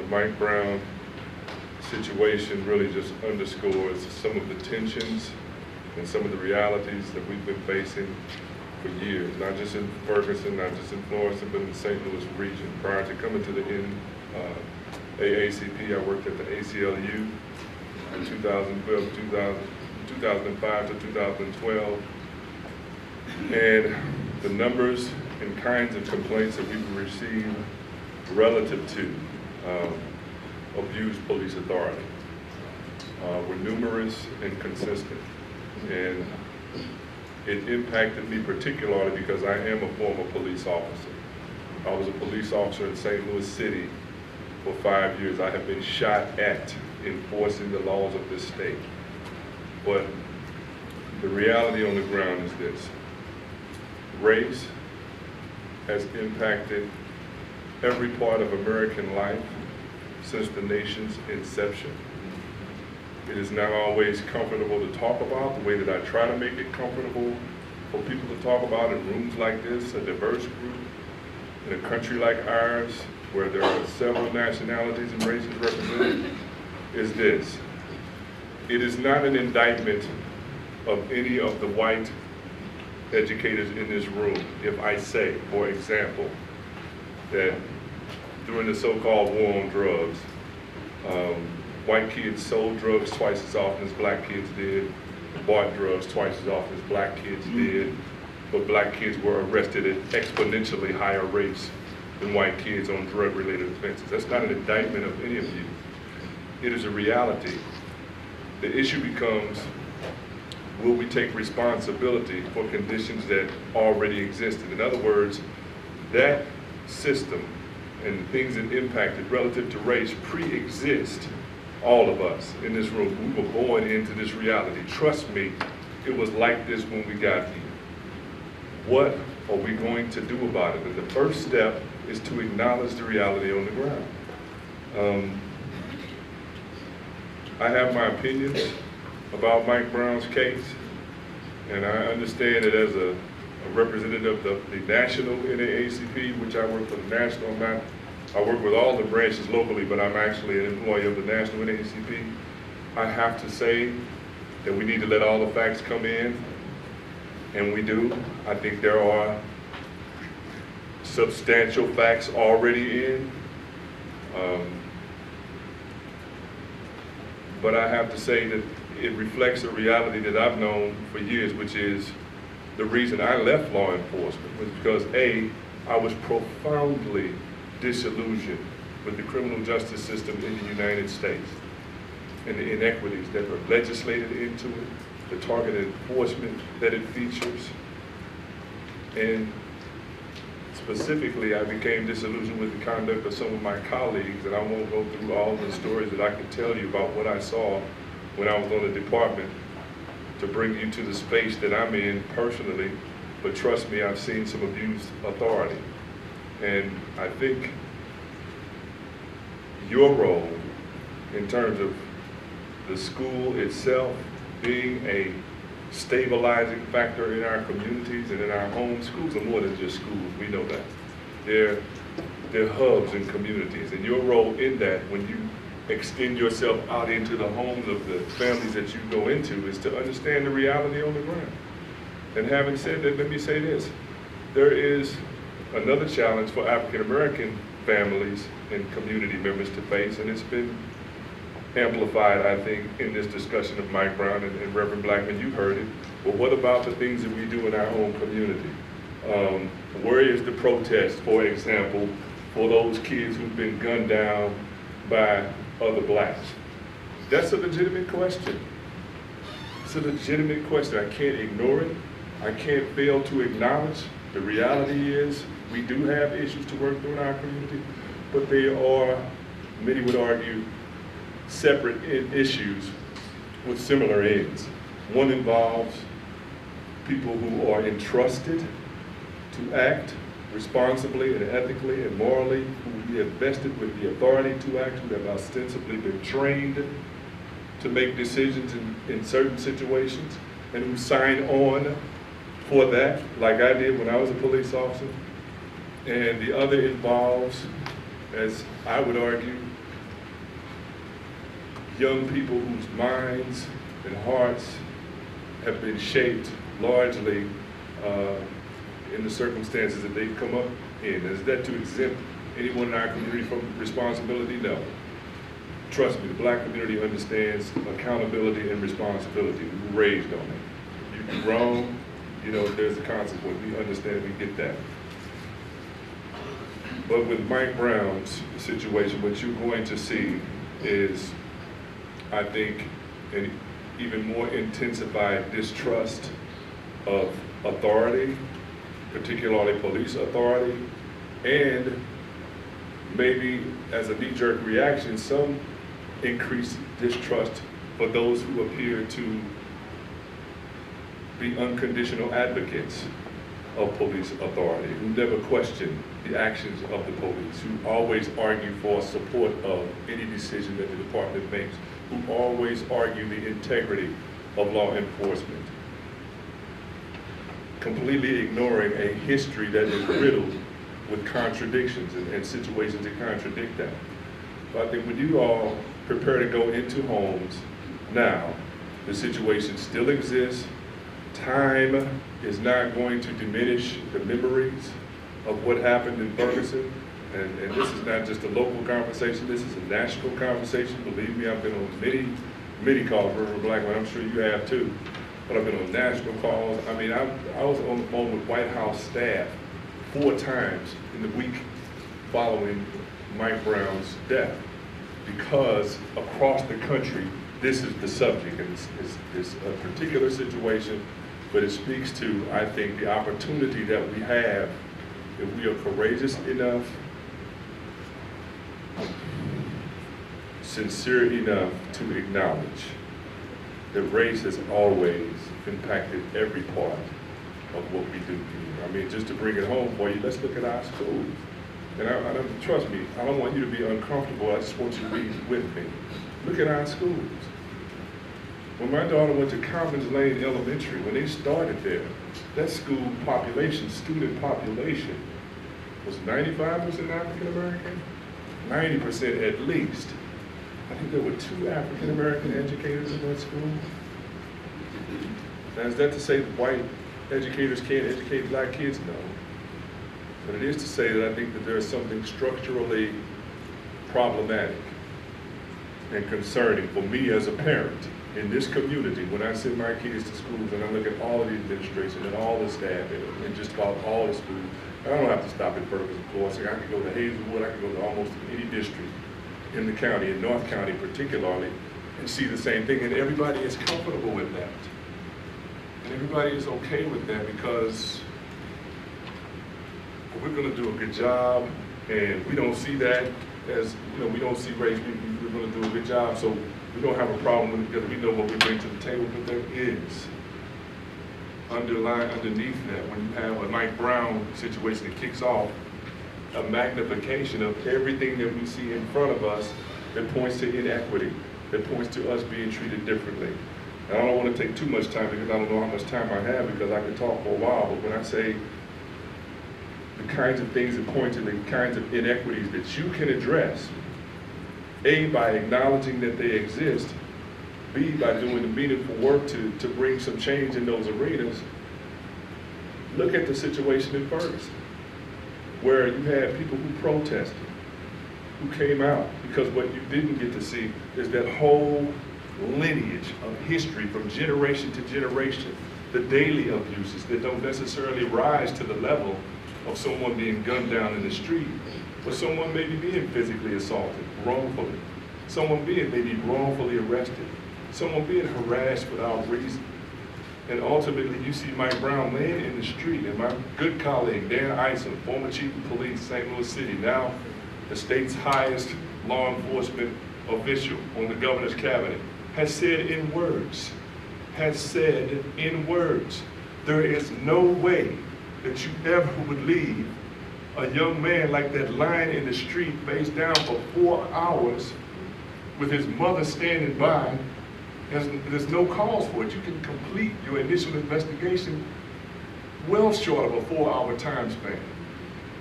Mike Brown situation really just underscores some of the tensions and some of the realities that we've been facing for years, not just in Ferguson, not just in Florence, but in the St. Louis region. Prior to coming to the AACP, I worked at the ACLU in 2005 to 2012. And the numbers and kinds of complaints that we've received relative to abused police authority were numerous and consistent. And it impacted me particularly because I am a former police officer. I was a police officer in St. Louis City for 5 years. I have been shot at enforcing the laws of this state. But the reality on the ground is this. Race has impacted every part of American life since the nation's inception. It is not always comfortable to talk about the way that I try to make it comfortable for people to talk about in rooms like this, a diverse group, in a country like ours, where there are several nationalities and races represented, is this. It is not an indictment of any of the white educators in this room if I say, for example, that during the so-called war on drugs, white kids sold drugs twice as often as black kids did, bought drugs twice as often as black kids did, but black kids were arrested at exponentially higher rates than white kids on drug-related offenses. That's not an indictment of any of you. It is a reality. The issue becomes, will we take responsibility for conditions that already existed? In other words, that system and the things that impacted relative to race pre-exist all of us in this room. We were born into this reality. Trust me, it was like this when we got here. What are we going to do about it? And the first step is to acknowledge the reality on the ground. I have my opinions about Mike Brown's case, and I understand that as a representative of the national NAACP, which I work for the national, I work with all the branches locally, but I'm actually an employee of the national NAACP. I have to say that we need to let all the facts come in, and we do. I think there are substantial facts already in. But I have to say that it reflects a reality that I've known for years, which is the reason I left law enforcement was because A, I was profoundly disillusioned with the criminal justice system in the United States and the inequities that were legislated into it, the targeted enforcement that it features. And specifically, I became disillusioned with the conduct of some of my colleagues, and I won't go through all the stories that I can tell you about what I saw when I was on the department to bring you to the space that I'm in personally, but trust me, I've seen some abused authority. And I think your role in terms of the school itself being a stabilizing factor in our communities and in our homes. Schools are more than just schools, we know that. They're hubs in communities, and your role in that when you extend yourself out into the homes of the families that you go into is to understand the reality on the ground. And having said that, let me say this. There is another challenge for African American families and community members to face, and it's been amplified, I think, in this discussion of Mike Brown and Reverend Blackman. You heard it. But what about the things that we do in our own community? Where is the protest, for example, for those kids who've been gunned down by other blacks? That's a legitimate question. It's a legitimate question. I can't ignore it. I can't fail to acknowledge the reality is we do have issues to work through in our community, but they are, many would argue, separate issues with similar ends. One involves people who are entrusted to act responsibly and ethically and morally, who we have vested with the authority to act, who have ostensibly been trained to make decisions in certain situations, and who sign on for that, like I did when I was a police officer. And the other involves, as I would argue, young people whose minds and hearts have been shaped largely in the circumstances that they've come up in. Is that to exempt anyone in our community from responsibility? No. Trust me, the black community understands accountability and responsibility. We were raised on it. If you do wrong, you know, there's a consequence. We understand, we get that. But with Mike Brown's situation, what you're going to see is, I think, an even more intensified distrust of authority, particularly police authority, and maybe as a knee-jerk reaction, some increased distrust for those who appear to be unconditional advocates of police authority, who never question the actions of the police, who always argue for support of any decision that the department makes, who always argue the integrity of law enforcement, completely ignoring a history that is riddled with contradictions and situations that contradict that. So I think when you all prepare to go into homes now, the situation still exists. Time is not going to diminish the memories of what happened in Ferguson. And this is not just a local conversation, this is a national conversation. Believe me, I've been on many calls for Black men, I'm sure you have too. But I've been on national calls. I mean, I was on the phone with White House staff 4 times in the week following Mike Brown's death, because across the country, this is the subject. And it's a particular situation, but it speaks to, I think, the opportunity that we have if we are courageous enough, sincere enough to acknowledge that race has always impacted every part of what we do here. I mean, just to bring it home for you, let's look at our schools. And I don't, trust me, I don't want you to be uncomfortable, I just want you to be with me. Look at our schools. When my daughter went to Commons Lane Elementary, when they started there, that school population, student population, was 95% African American, 90% at least. I think there were 2 African American educators in that school. Now, is that to say that white educators can't educate black kids? No. But it is to say that I think that there's something structurally problematic and concerning for me as a parent in this community when I send my kids to schools and I look at all of the administration and all the staff and just about all the schools. And I don't have to stop at Ferguson, of course. I can go to Hazelwood, I can go to almost any district in the county, in North County particularly, and see the same thing. And everybody is comfortable with that. And everybody is okay with that because we're going to do a good job, and we don't see that as, you know, we don't see race, we're going to do a good job, so we don't have a problem with it because we know what we bring to the table. But there is underneath that, when you have a Mike Brown situation that kicks off, a magnification of everything that we see in front of us that points to inequity, that points to us being treated differently. And I don't want to take too much time because I don't know how much time I have because I could talk for a while, but when I say the kinds of things that point to the kinds of inequities that you can address, A, by acknowledging that they exist, B, by doing the meaningful work to bring some change in those arenas. Look at the situation in Ferguson, where you had people who protested, who came out, because what you didn't get to see is that whole lineage of history from generation to generation, the daily abuses that don't necessarily rise to the level of someone being gunned down in the street, but someone maybe being physically assaulted wrongfully, someone being maybe wrongfully arrested, someone being harassed without reason. And ultimately, you see Mike Brown laying in the street, and my good colleague, Dan Isom, former chief of police, St. Louis City, now the state's highest law enforcement official on the governor's cabinet, has said in words, there is no way that you ever would leave a young man like that lying in the street face down for 4 hours with his mother standing by. There's no cause for it. You can complete your initial investigation well short of a 4-hour time span.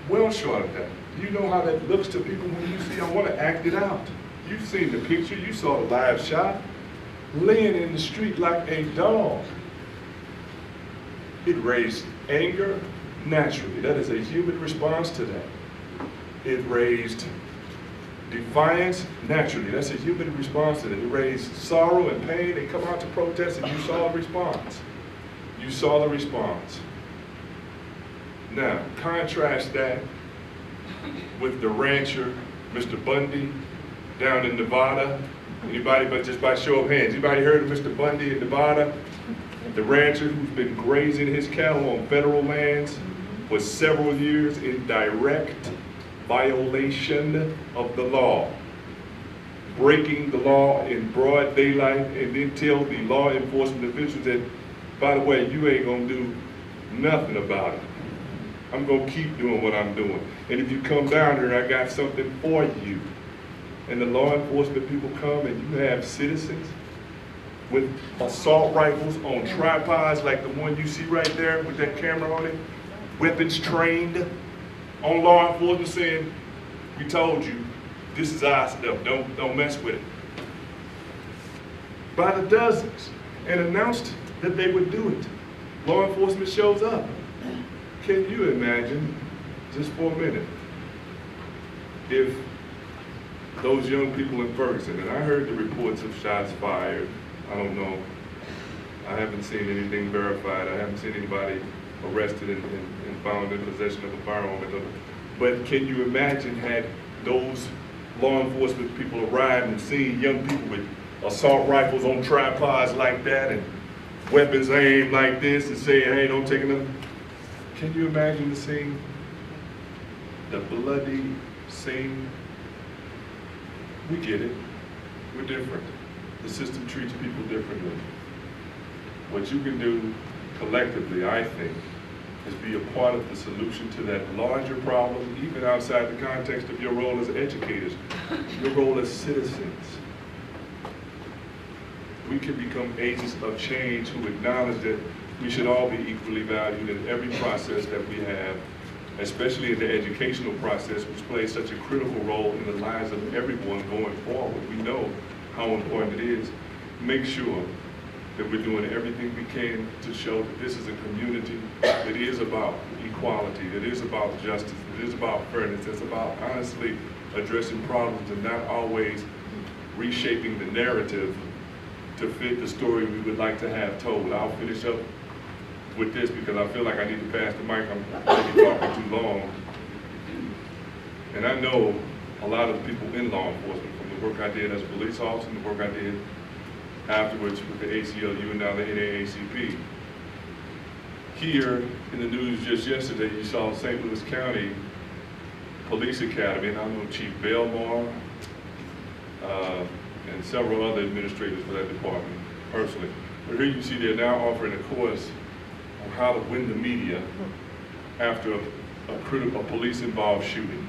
Well short of that. You know how that looks to people when you see, I want to act it out. You've seen the picture, you saw the live shot, laying in the street like a dog. It raised anger naturally. That is a human response to that. It raised defiance naturally. That's a human response to that. It raised sorrow and pain. They come out to protest and you saw the response. You saw the response. Now, contrast that with the rancher, Mr. Bundy, down in Nevada. Anybody, but just by show of hands, anybody heard of Mr. Bundy in Nevada? The rancher who's been grazing his cattle on federal lands for several years in direct violation of the law. Breaking the law in broad daylight, and then tell the law enforcement officials that, by the way, you ain't gonna do nothing about it. I'm gonna keep doing what I'm doing. And if you come down here, I got something for you. And the law enforcement people come and you have citizens with assault rifles on tripods like the one you see right there with that camera on it, weapons trained on law enforcement saying, we told you, this is our stuff, don't mess with it. By the dozens, and announced that they would do it. Law enforcement shows up. Can you imagine, just for a minute, if those young people in Ferguson, and I heard the reports of shots fired, I don't know, I haven't seen anything verified, I haven't seen anybody arrested and found in possession of a firearm. But can you imagine had those law enforcement people arrived and seen young people with assault rifles on tripods like that and weapons aimed like this and saying, hey, don't take another. Can you imagine the scene? The bloody scene? We get it. We're different. The system treats people differently. What you can do collectively, I think, is be a part of the solution to that larger problem, even outside the context of your role as educators, your role as citizens. We can become agents of change who acknowledge that we should all be equally valued in every process that we have, especially in the educational process, which plays such a critical role in the lives of everyone going forward. We know how important it is. Make sure that we're doing everything we can to show that this is a community that is about equality, that is about justice, that is about fairness, that's about honestly addressing problems and not always reshaping the narrative to fit the story we would like to have told. I'll finish up with this because I feel like I need to pass the mic. I'm maybe talking too long. And I know a lot of the people in law enforcement from the work I did as a police officer and the work I did afterwards with the ACLU and now the NAACP. Here in the news just yesterday, you saw St. Louis County Police Academy, and I know Chief Belmar and several other administrators for that department personally. But here you see they're now offering a course on how to win the media after a police-involved shooting.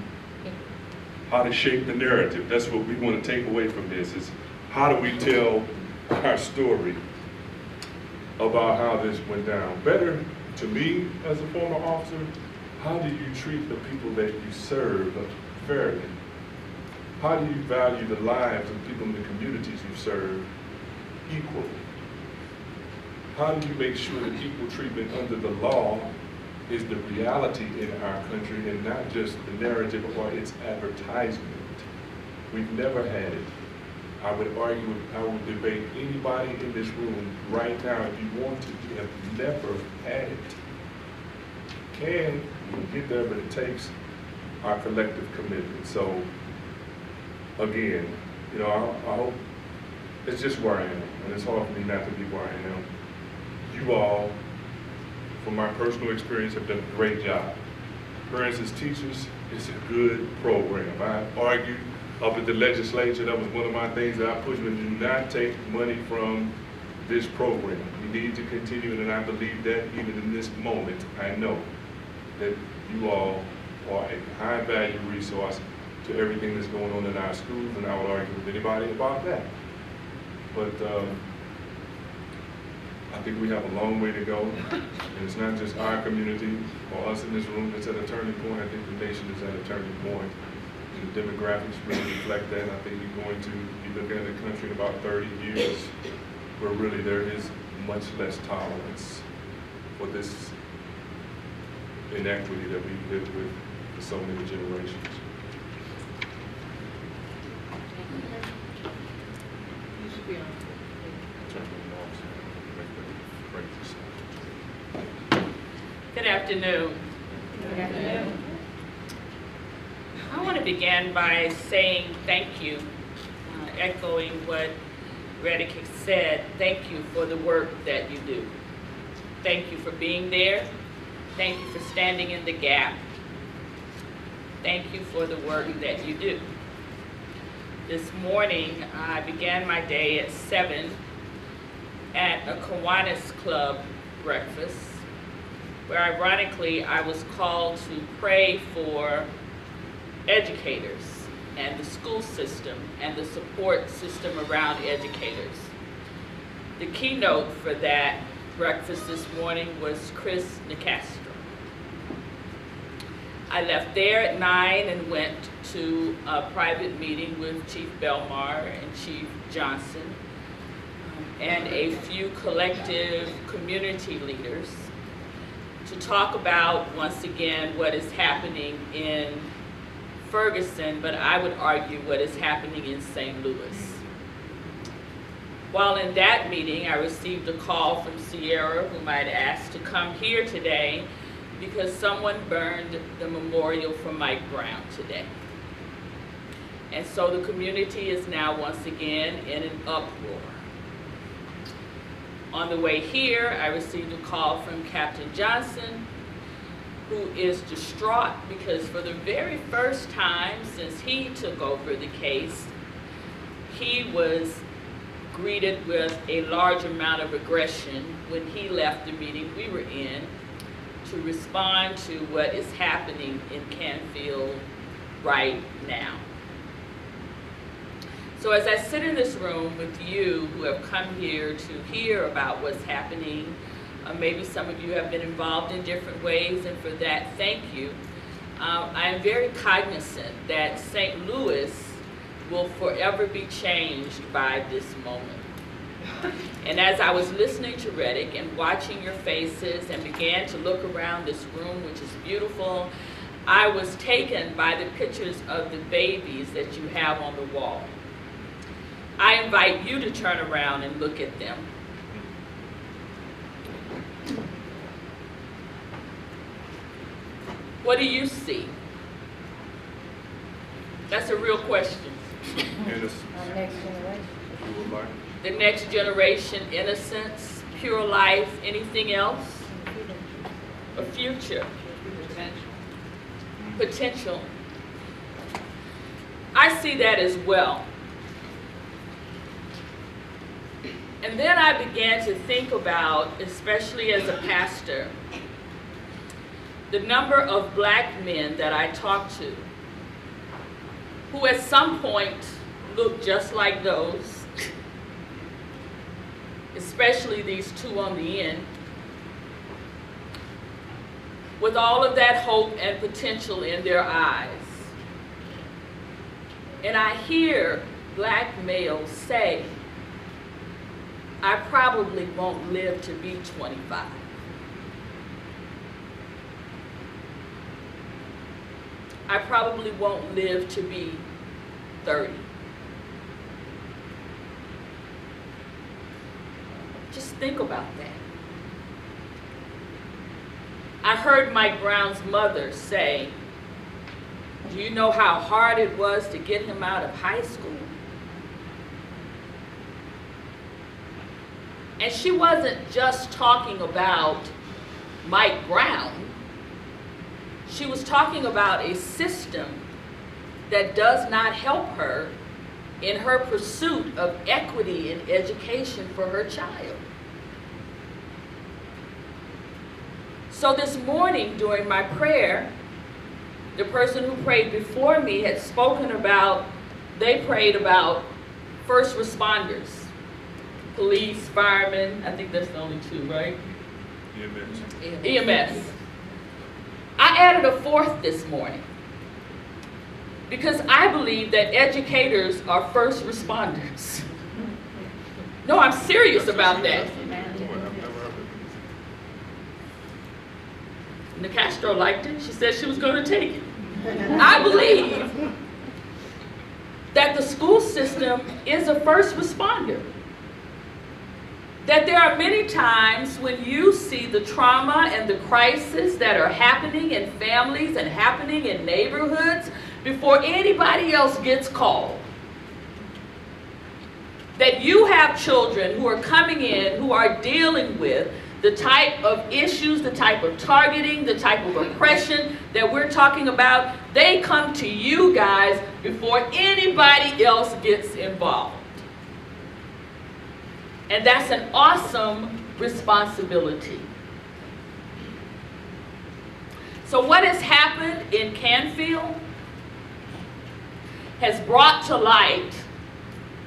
How to shape the narrative. That's what we want to take away from this, is how do we tell our story about how this went down. Better, to me, as a former officer, how do you treat the people that you serve fairly? How do you value the lives of people in the communities you serve equally? How do you make sure that equal treatment under the law is the reality in our country and not just the narrative or its advertisement? We've never had it. I would argue, I would debate anybody in this room right now, if you want to, you have never had it. Can, we'll get there, but it takes our collective commitment. So, again, you know, I hope, it's just where I am, and it's hard for me not to be where I am. You all, from my personal experience, have done a great job. Parents as teachers, it's a good program. I argued up at the legislature, that was one of my things that I pushed, but do not take money from this program. We need to continue it, and I believe that even in this moment, I know that you all are a high value resource to everything that's going on in our schools, and I would argue with anybody about that. But I think we have a long way to go, and it's not just our community or us in this room that's at a turning point. I think the nation is at a turning point. And the demographics really reflect that. And I think you're going to be looking at a country in about 30 years where really there is much less tolerance for this inequity that we've lived with for so many generations. You should be on. Good afternoon. Good afternoon. I want to begin by saying thank you, echoing what Reddick has said. Thank you for the work that you do. Thank you for being there. Thank you for standing in the gap. Thank you for the work that you do. This morning, I began my day at 7 at a Kiwanis Club breakfast, where ironically I was called to pray for educators and the school system and the support system around educators. The keynote for that breakfast this morning was Chris Nicastro. I left there at 9 and went to a private meeting with Chief Belmar and Chief Johnson and a few collective community leaders to talk about, once again, what is happening in Ferguson, but I would argue what is happening in St. Louis. While in that meeting, I received a call from Sierra, whom I'd asked to come here today because someone burned the memorial for Mike Brown today. And so the community is now once again in an uproar. On the way here, I received a call from Captain Johnson, who is distraught because for the very first time since he took over the case, he was greeted with a large amount of aggression when he left the meeting we were in to respond to what is happening in Canfield right now. So as I sit in this room with you who have come here to hear about what's happening, maybe some of you have been involved in different ways, and for that, thank you. I am very cognizant that St. Louis will forever be changed by this moment. And as I was listening to Reddick and watching your faces and began to look around this room, which is beautiful, I was taken by the pictures of the babies that you have on the wall. I invite you to turn around and look at them. What do you see? That's a real question. Innocence. Our next generation. You would like? The next generation, innocence, pure life, anything else? A future. Potential. I see that as well. And then I began to think about, especially as a pastor, the number of black men that I talk to who at some point look just like those, especially these two on the end, with all of that hope and potential in their eyes. And I hear black males say, I probably won't live to be 25. I probably won't live to be 30. Just think about that. I heard Mike Brown's mother say, do you know how hard it was to get him out of high school? And she wasn't just talking about Mike Brown. She was talking about a system that does not help her in her pursuit of equity in education for her child. So this morning during my prayer, the person who prayed before me had spoken about, they prayed about first responders. Police, firemen, I think that's the only two, right? EMS. EMS. I added a fourth this morning. Because I believe that educators are first responders. No, I'm serious about that. Nicastro liked it. She said she was going to take it. I believe that the school system is a first responder. That there are many times when you see the trauma and the crisis that are happening in families and happening in neighborhoods before anybody else gets called. That you have children who are coming in who are dealing with the type of issues, the type of targeting, the type of oppression that we're talking about. They come to you guys before anybody else gets involved. And that's an awesome responsibility. So what has happened in Canfield has brought to light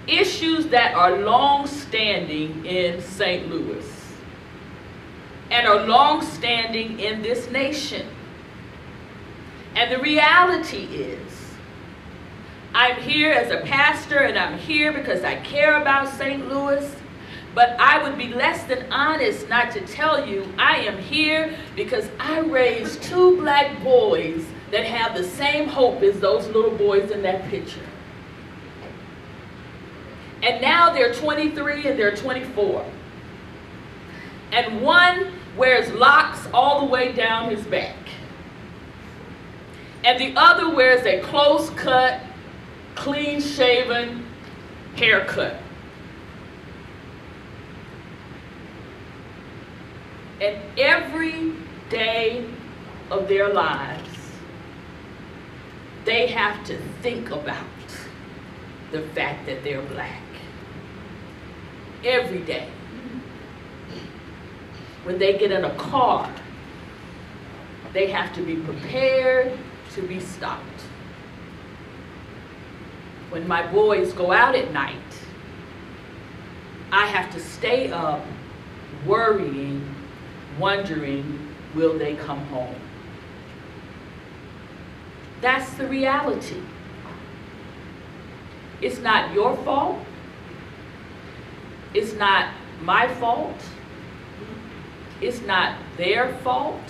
issues that are long-standing in St. Louis and are long-standing in this nation. And the reality is, I'm here as a pastor and I'm here because I care about St. Louis, but I would be less than honest not to tell you I am here because I raised 2 black boys that have the same hope as those little boys in that picture. And now they're 23 and they're 24. And one wears locks all the way down his back. And the other wears a close-cut, clean-shaven haircut. And every day of their lives, they have to think about the fact that they're black. Every day. When they get in a car, they have to be prepared to be stopped. When my boys go out at night, I have to stay up worrying, wondering, will they come home? That's the reality. It's not your fault. It's not my fault. It's not their fault.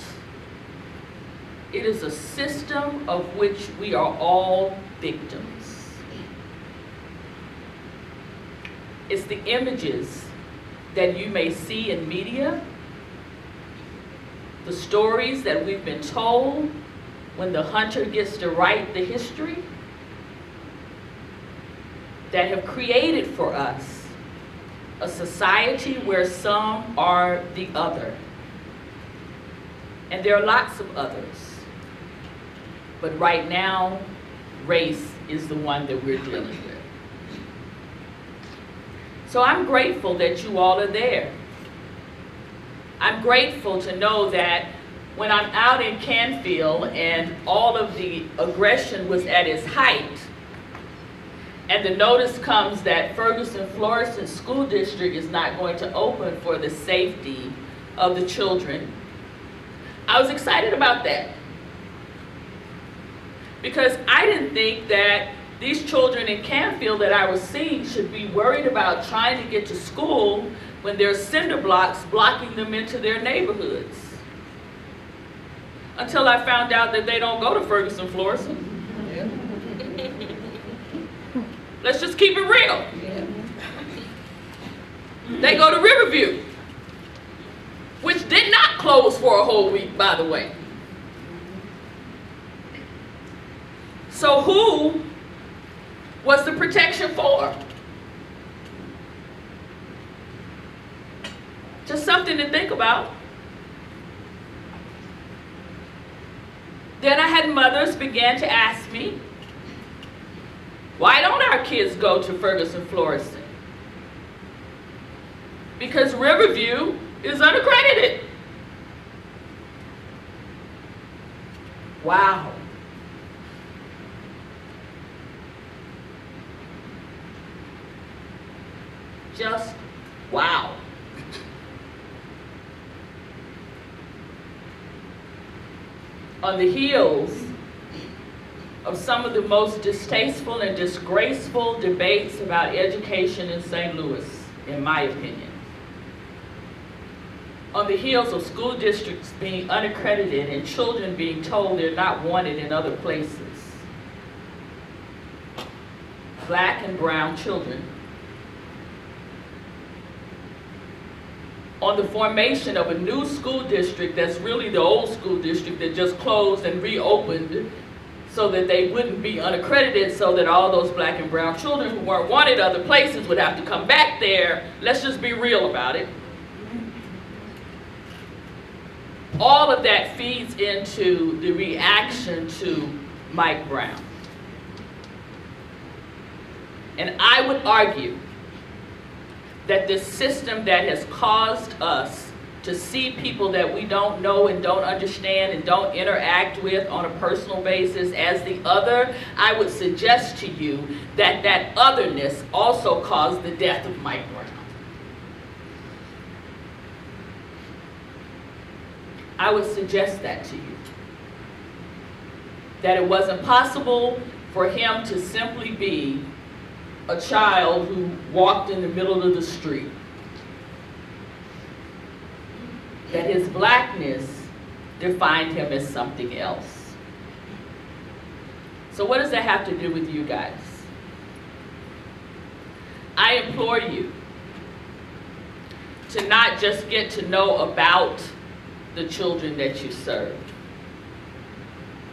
It is a system of which we are all victims. It's the images that you may see in media, the stories that we've been told when the hunter gets to write the history, that have created for us a society where some are the other. And there are lots of others. But right now, race is the one that we're dealing with. So I'm grateful that you all are there. I'm grateful to know that when I'm out in Canfield and all of the aggression was at its height, and the notice comes that Ferguson Florissant School District is not going to open for the safety of the children, I was excited about that. Because I didn't think that these children in Canfield that I was seeing should be worried about trying to get to school when there's cinder blocks blocking them into their neighborhoods. Until I found out that they don't go to Ferguson Florissant. Yeah. Let's just keep it real. Yeah. They go to Riverview, which did not close for a whole week, by the way. So who was the protection for? Just something to think about. Then I had mothers begin to ask me, why don't our kids go to Ferguson Florissant? Because Riverview is unaccredited. Wow. Just wow. On the heels of some of the most distasteful and disgraceful debates about education in St. Louis, in my opinion. On the heels of school districts being unaccredited and children being told they're not wanted in other places. Black and brown children. On the formation of a new school district that's really the old school district that just closed and reopened so that they wouldn't be unaccredited, so that all those black and brown children who weren't wanted other places would have to come back there. Let's just be real about it. All of that feeds into the reaction to Mike Brown. And I would argue that this system that has caused us to see people that we don't know and don't understand and don't interact with on a personal basis as the other, I would suggest to you that that otherness also caused the death of Mike Brown. I would suggest that to you. That it wasn't possible for him to simply be a child who walked in the middle of the street. That his blackness defined him as something else. So what does that have to do with you guys? I implore you to not just get to know about the children that you serve,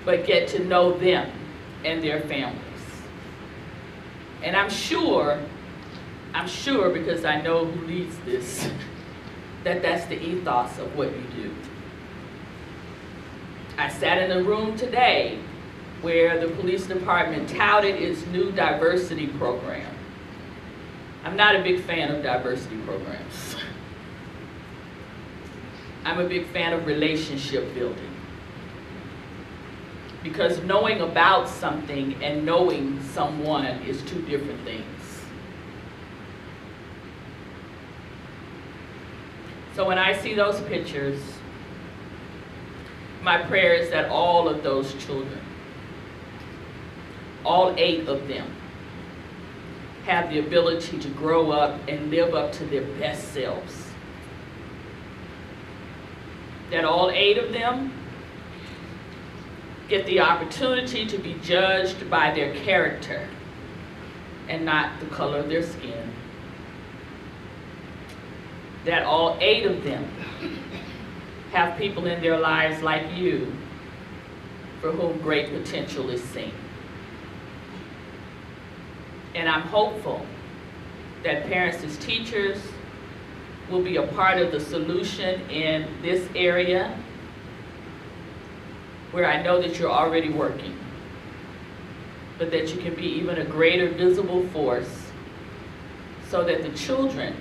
but get to know them and their families. And I'm sure because I know who leads this, that that's the ethos of what you do. I sat in a room today where the police department touted its new diversity program. I'm not a big fan of diversity programs. I'm a big fan of relationship building. Because knowing about something and knowing someone is two different things. So when I see those pictures, my prayer is that all of those children, all 8 of them, have the ability to grow up and live up to their best selves. That all 8 of them get the opportunity to be judged by their character and not the color of their skin. That all 8 of them have people in their lives like you for whom great potential is seen. And I'm hopeful that parents as teachers will be a part of the solution in this area where I know that you're already working, but that you can be even a greater visible force so that the children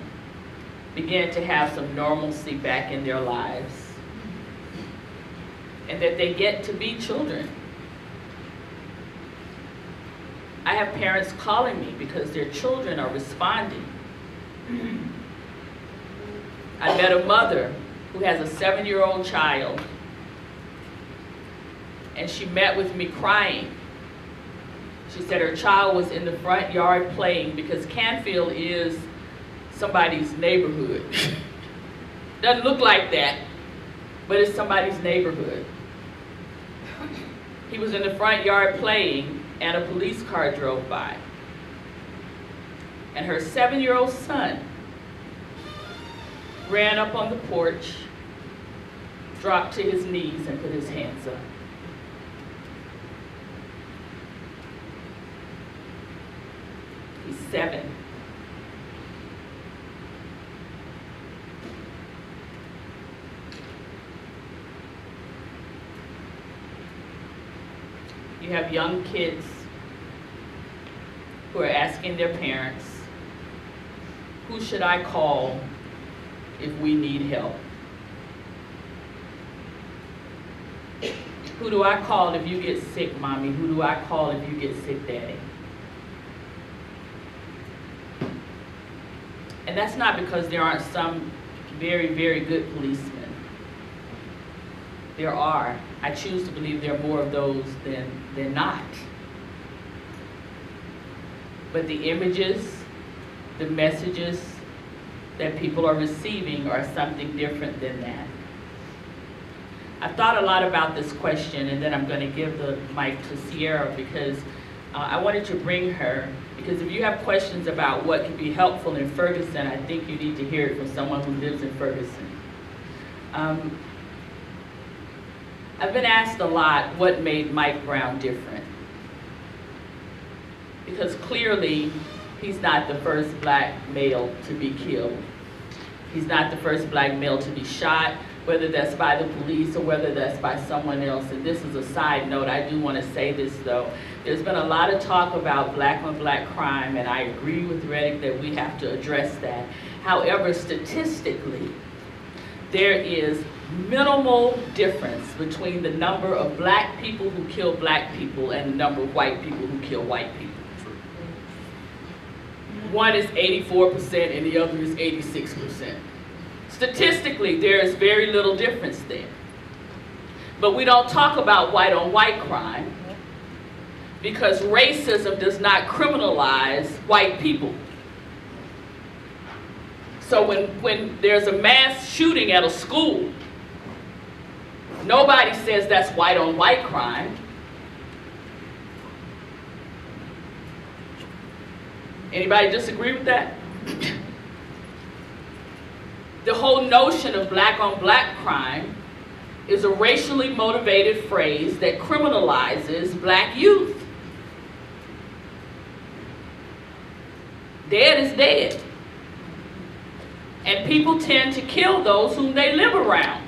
begin to have some normalcy back in their lives and that they get to be children. I have parents calling me because their children are responding. I met a mother who has a 7-year-old child, and she met with me crying. She said her child was in the front yard playing because Canfield is somebody's neighborhood. Doesn't look like that, but it's somebody's neighborhood. He was in the front yard playing, and a police car drove by. And her 7-year-old son ran up on the porch, dropped to his knees, and put his hands up. He's 7. You have young kids who are asking their parents, who should I call if we need help? Who do I call if you get sick, mommy? Who do I call if you get sick, daddy? And that's not because there aren't some very, very good policemen. There are. I choose to believe there are more of those than not. but the images, the messages that people are receiving are something different than that. I've thought a lot about this question, and then I'm going to give the mic to Sierra because I wanted to bring her, because if you have questions about what can be helpful in Ferguson, I think you need to hear it from someone who lives in Ferguson. I've been asked a lot what made Mike Brown different. Because clearly, he's not the first black male to be killed. He's not the first black male to be shot, whether that's by the police or whether that's by someone else. And this is a side note, I do want to say this though. There's been a lot of talk about black on black crime, and I agree with Reddick that we have to address that. However, statistically, there is minimal difference between the number of black people who kill black people and the number of white people who kill white people. One is 84% and the other is 86%. Statistically, there is very little difference there. But we don't talk about white on white crime because racism does not criminalize white people. So when there's a mass shooting at a school, nobody says that's white on white crime. Anybody disagree with that? The whole notion of black on black crime is a racially motivated phrase that criminalizes black youth. Dead is dead. And people tend to kill those whom they live around.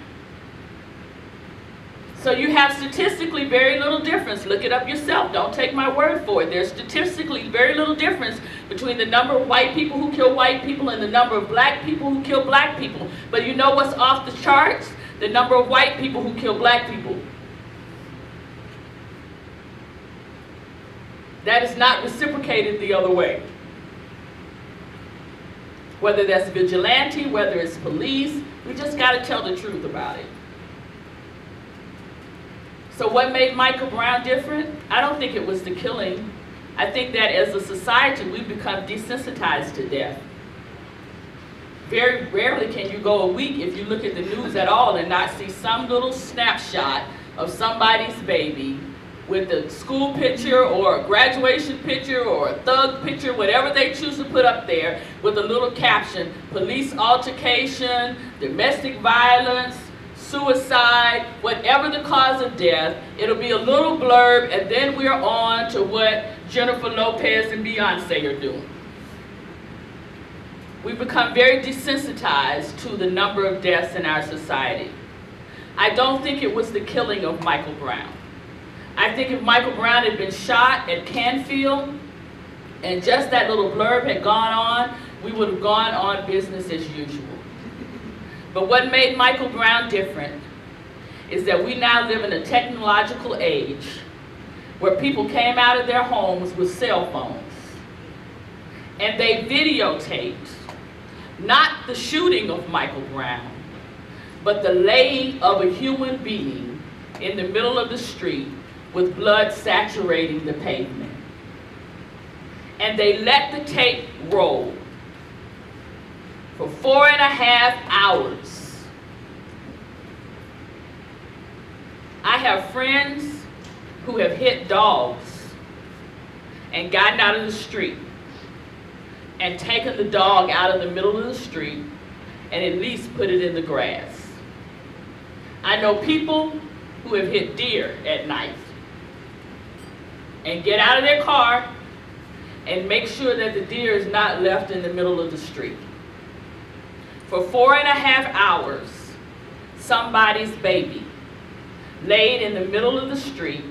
So you have statistically very little difference. Look it up yourself. Don't take my word for it. There's statistically very little difference between the number of white people who kill white people and the number of black people who kill black people. But you know what's off the charts? The number of white people who kill black people. That is not reciprocated the other way. Whether that's vigilante, whether it's police, we just got to tell the truth about it. So what made Michael Brown different? I don't think it was the killing. I think that as a society, we've become desensitized to death. Very rarely can you go a week if you look at the news at all and not see some little snapshot of somebody's baby with a school picture or a graduation picture or a thug picture, whatever they choose to put up there, with a little caption, police altercation, domestic violence, suicide, whatever the cause of death. It'll be a little blurb, and then we're on to what Jennifer Lopez and Beyonce are doing. We've become very desensitized to the number of deaths in our society. I don't think it was the killing of Michael Brown. I think if Michael Brown had been shot at Canfield and just that little blurb had gone on, we would have gone on business as usual. But what made Michael Brown different is that we now live in a technological age where people came out of their homes with cell phones and they videotaped not the shooting of Michael Brown, but the laying of a human being in the middle of the street with blood saturating the pavement. And they let the tape roll for 4.5 hours. I have friends who have hit dogs and gotten out of the street and taken the dog out of the middle of the street and at least put it in the grass. I know people who have hit deer at night and get out of their car and make sure that the deer is not left in the middle of the street. For 4.5 hours, somebody's baby laid in the middle of the street,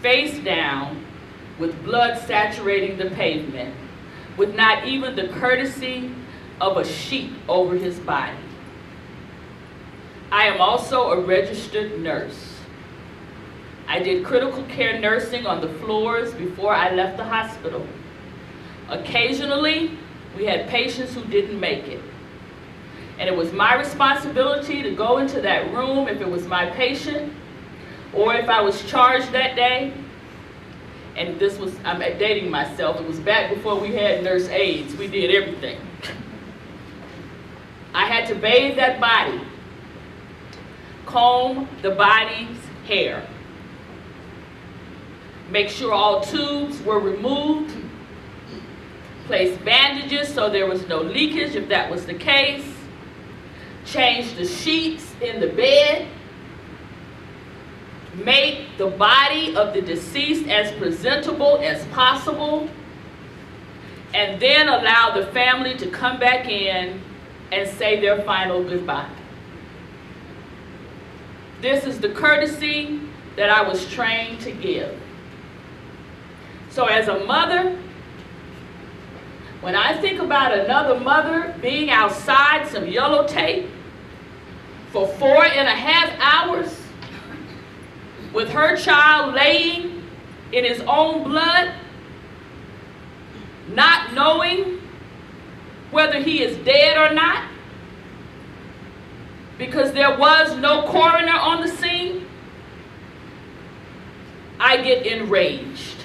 face down, with blood saturating the pavement, with not even the courtesy of a sheet over his body. I am also a registered nurse. I did critical care nursing on the floors before I left the hospital. Occasionally, we had patients who didn't make it. And it was my responsibility to go into that room if it was my patient, or if I was charged that day, and this was, I'm dating myself, it was back before we had nurse aides. We did everything. I had to bathe that body, comb the body's hair, make sure all tubes were removed, place bandages so there was no leakage if that was the case, change the sheets in the bed, make the body of the deceased as presentable as possible, and then allow the family to come back in and say their final goodbye. This is the courtesy that I was trained to give. So as a mother, when I think about another mother being outside some yellow tape for 4.5 hours with her child laying in his own blood, not knowing whether he is dead or not, because there was no coroner on the scene, I get enraged.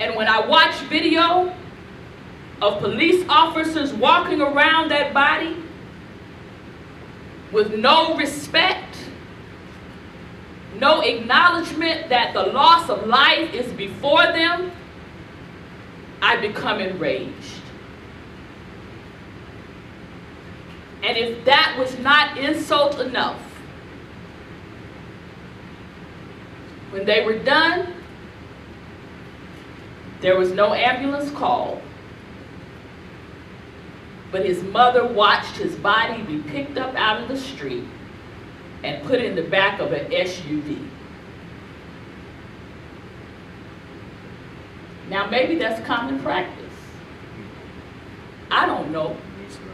And when I watch video of police officers walking around that body with no respect, no acknowledgement that the loss of life is before them, I become enraged. And if that was not insult enough, when they were done, there was no ambulance call, but his mother watched his body be picked up out of the street and put in the back of an SUV. Now maybe that's common practice. I don't know. It's not.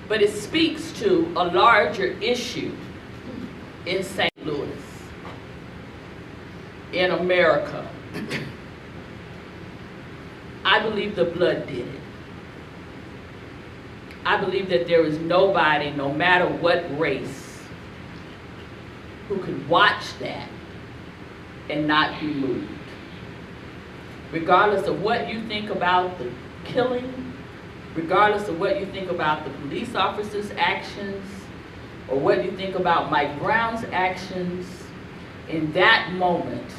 But it speaks to a larger issue in St. Louis, in America. I believe the blood did it. I believe that there is nobody, no matter what race, who could watch that and not be moved. Regardless of what you think about the killing, regardless of what you think about the police officers' actions, or what you think about Mike Brown's actions, in that moment,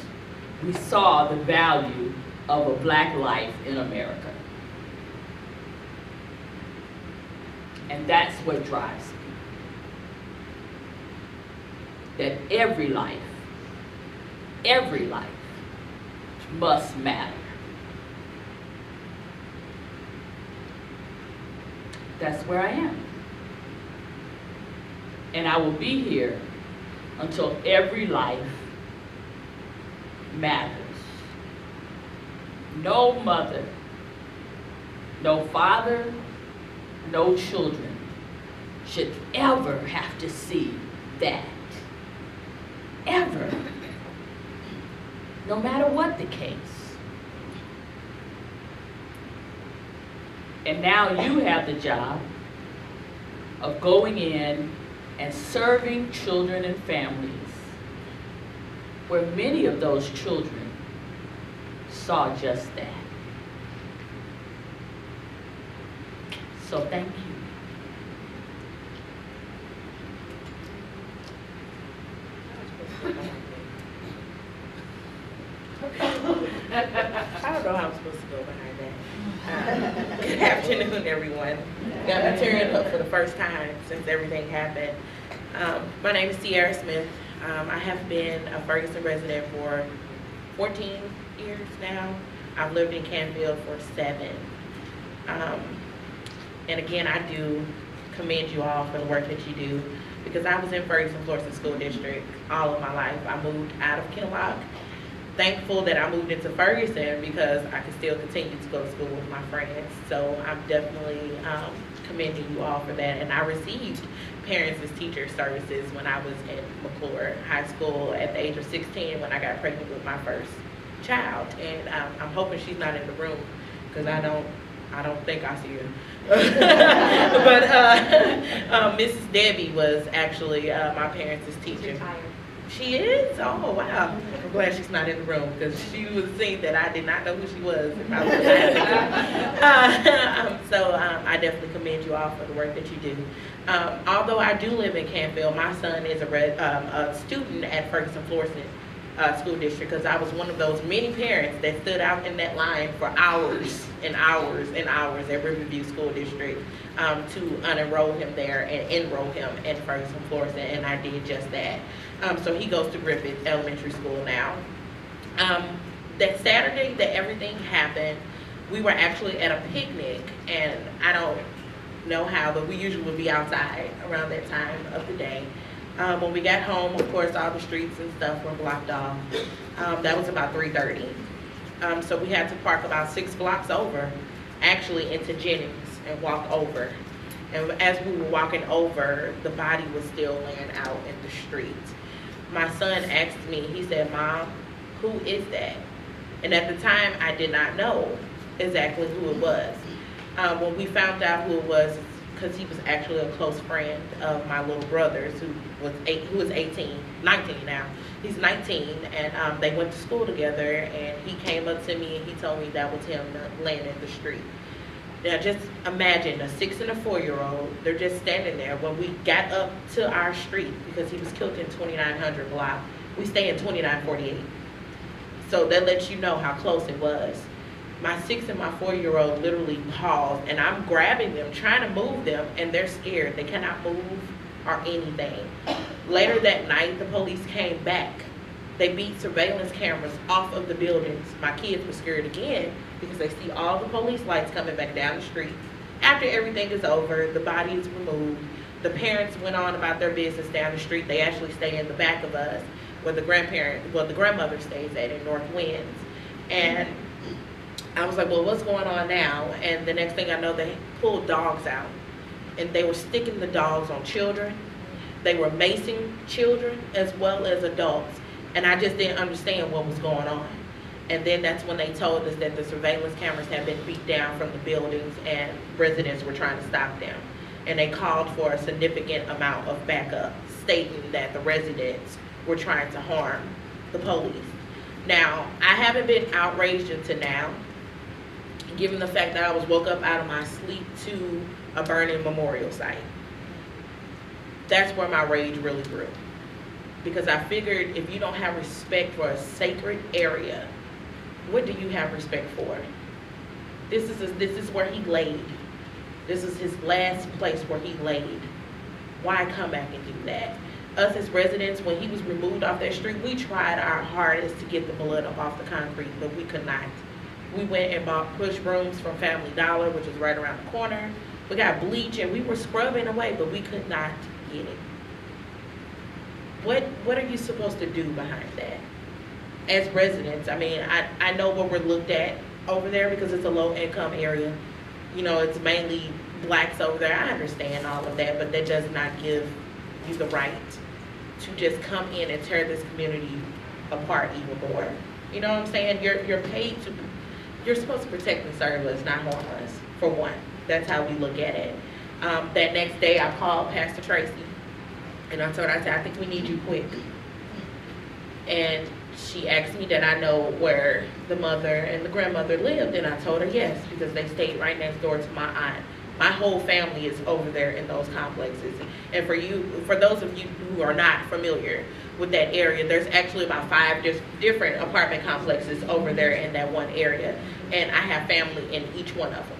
we saw the value of a black life in America. And that's what drives me. That every life must matter. That's where I am. And I will be here until every life matters. No mother, no father, no children should ever have to see that. Ever. No matter what the case. And now you have the job of going in and serving children and families where many of those children saw just that. So thank you. I don't know how I'm supposed to go behind that. Good afternoon, everyone. Got my turn up for the first time since everything happened. My name is Sierra Smith. I have been a Ferguson resident for 14 years now. I've lived in Canfield for 7. And again, I do commend you all for the work that you do, because I was in Ferguson, Florissant School District all of my life. I moved out of Kinloch. Thankful that I moved into Ferguson because I could still continue to go to school with my friends. So I'm definitely commending you all for that. And I received parents as teacher services when I was in McClure High School at the age of 16 when I got pregnant with my first child. And I'm hoping she's not in the room because I don't I don't think I see her. But Mrs. Debbie was actually my parents' teacher. She is? Oh, wow. I'm glad she's not in the room because she would have seen that I did not know who she was if I was I definitely commend you all for the work that you do. Although I do live in Canfield, my son is a student at Ferguson Florissant School District because I was one of those many parents that stood out in that line for hours and hours and hours at Riverview School District to unenroll him there and enroll him in Ferguson Florissant, and I did just that. So he goes to Griffith Elementary School now. That Saturday that everything happened, we were actually at a picnic, and I don't know how, but we usually would be outside around that time of the day. When we got home, of course, all the streets and stuff were blocked off. That was about 3:30. So we had to park about 6 blocks over, actually into Jennings, and walk over. And as we were walking over, the body was still laying out in the street. My son asked me, he said, "Mom, who is that?" And at the time, I did not know exactly who it was. When we found out who it was, because he was actually a close friend of my little brother's, who was 19 now. He's 19, and they went to school together, and he came up to me and he told me that was him laying in the street. Now just imagine a 6 and a 4-year-old, they're just standing there. When we got up to our street, because he was killed in 2900 block, we stay in 2948. So that lets you know how close it was. My 6 and my 4-year-old literally paused, and I'm grabbing them, trying to move them, and they're scared. They cannot move or anything. Later that night, the police came back. They beat surveillance cameras off of the buildings. My kids were scared again because they see all the police lights coming back down the street. After everything is over, the body is removed. The parents went on about their business down the street. They actually stay in the back of us where the grandmother stays at in North Winds. And I was like, well, what's going on now? And the next thing I know, they pulled dogs out, and they were sticking the dogs on children. They were macing children as well as adults. And I just didn't understand what was going on. And then that's when they told us that the surveillance cameras had been beat down from the buildings and residents were trying to stop them. And they called for a significant amount of backup, stating that the residents were trying to harm the police. Now, I haven't been outraged until now, given the fact that I was woke up out of my sleep to a burning memorial site. That's where my rage really grew. Because I figured if you don't have respect for a sacred area, what do you have respect for? This is where he laid. This is his last place where he laid. Why come back and do that? Us as residents, when he was removed off that street, we tried our hardest to get the blood up off the concrete, but we could not. We went and bought push brooms from Family Dollar, which is right around the corner. We got bleach and we were scrubbing away, but we could not get it. What are you supposed to do behind that? As residents, I mean, I know what we're looked at over there because it's a low income area. You know, it's mainly blacks over there. I understand all of that, but that does not give you the right to just come in and tear this community apart even more. You know what I'm saying? You're paid to, you're supposed to protect and serve us, not harm us, for one. That's how we look at it. That next day I called Pastor Tracy and I told her, I said, I think we need you quick. And she asked me that I know where the mother and the grandmother lived, and I told her yes, because they stayed right next door to my aunt. My whole family is over there in those complexes. And for those of you who are not familiar with that area, there's actually about 5 different apartment complexes over there in that one area. And I have family in each one of them.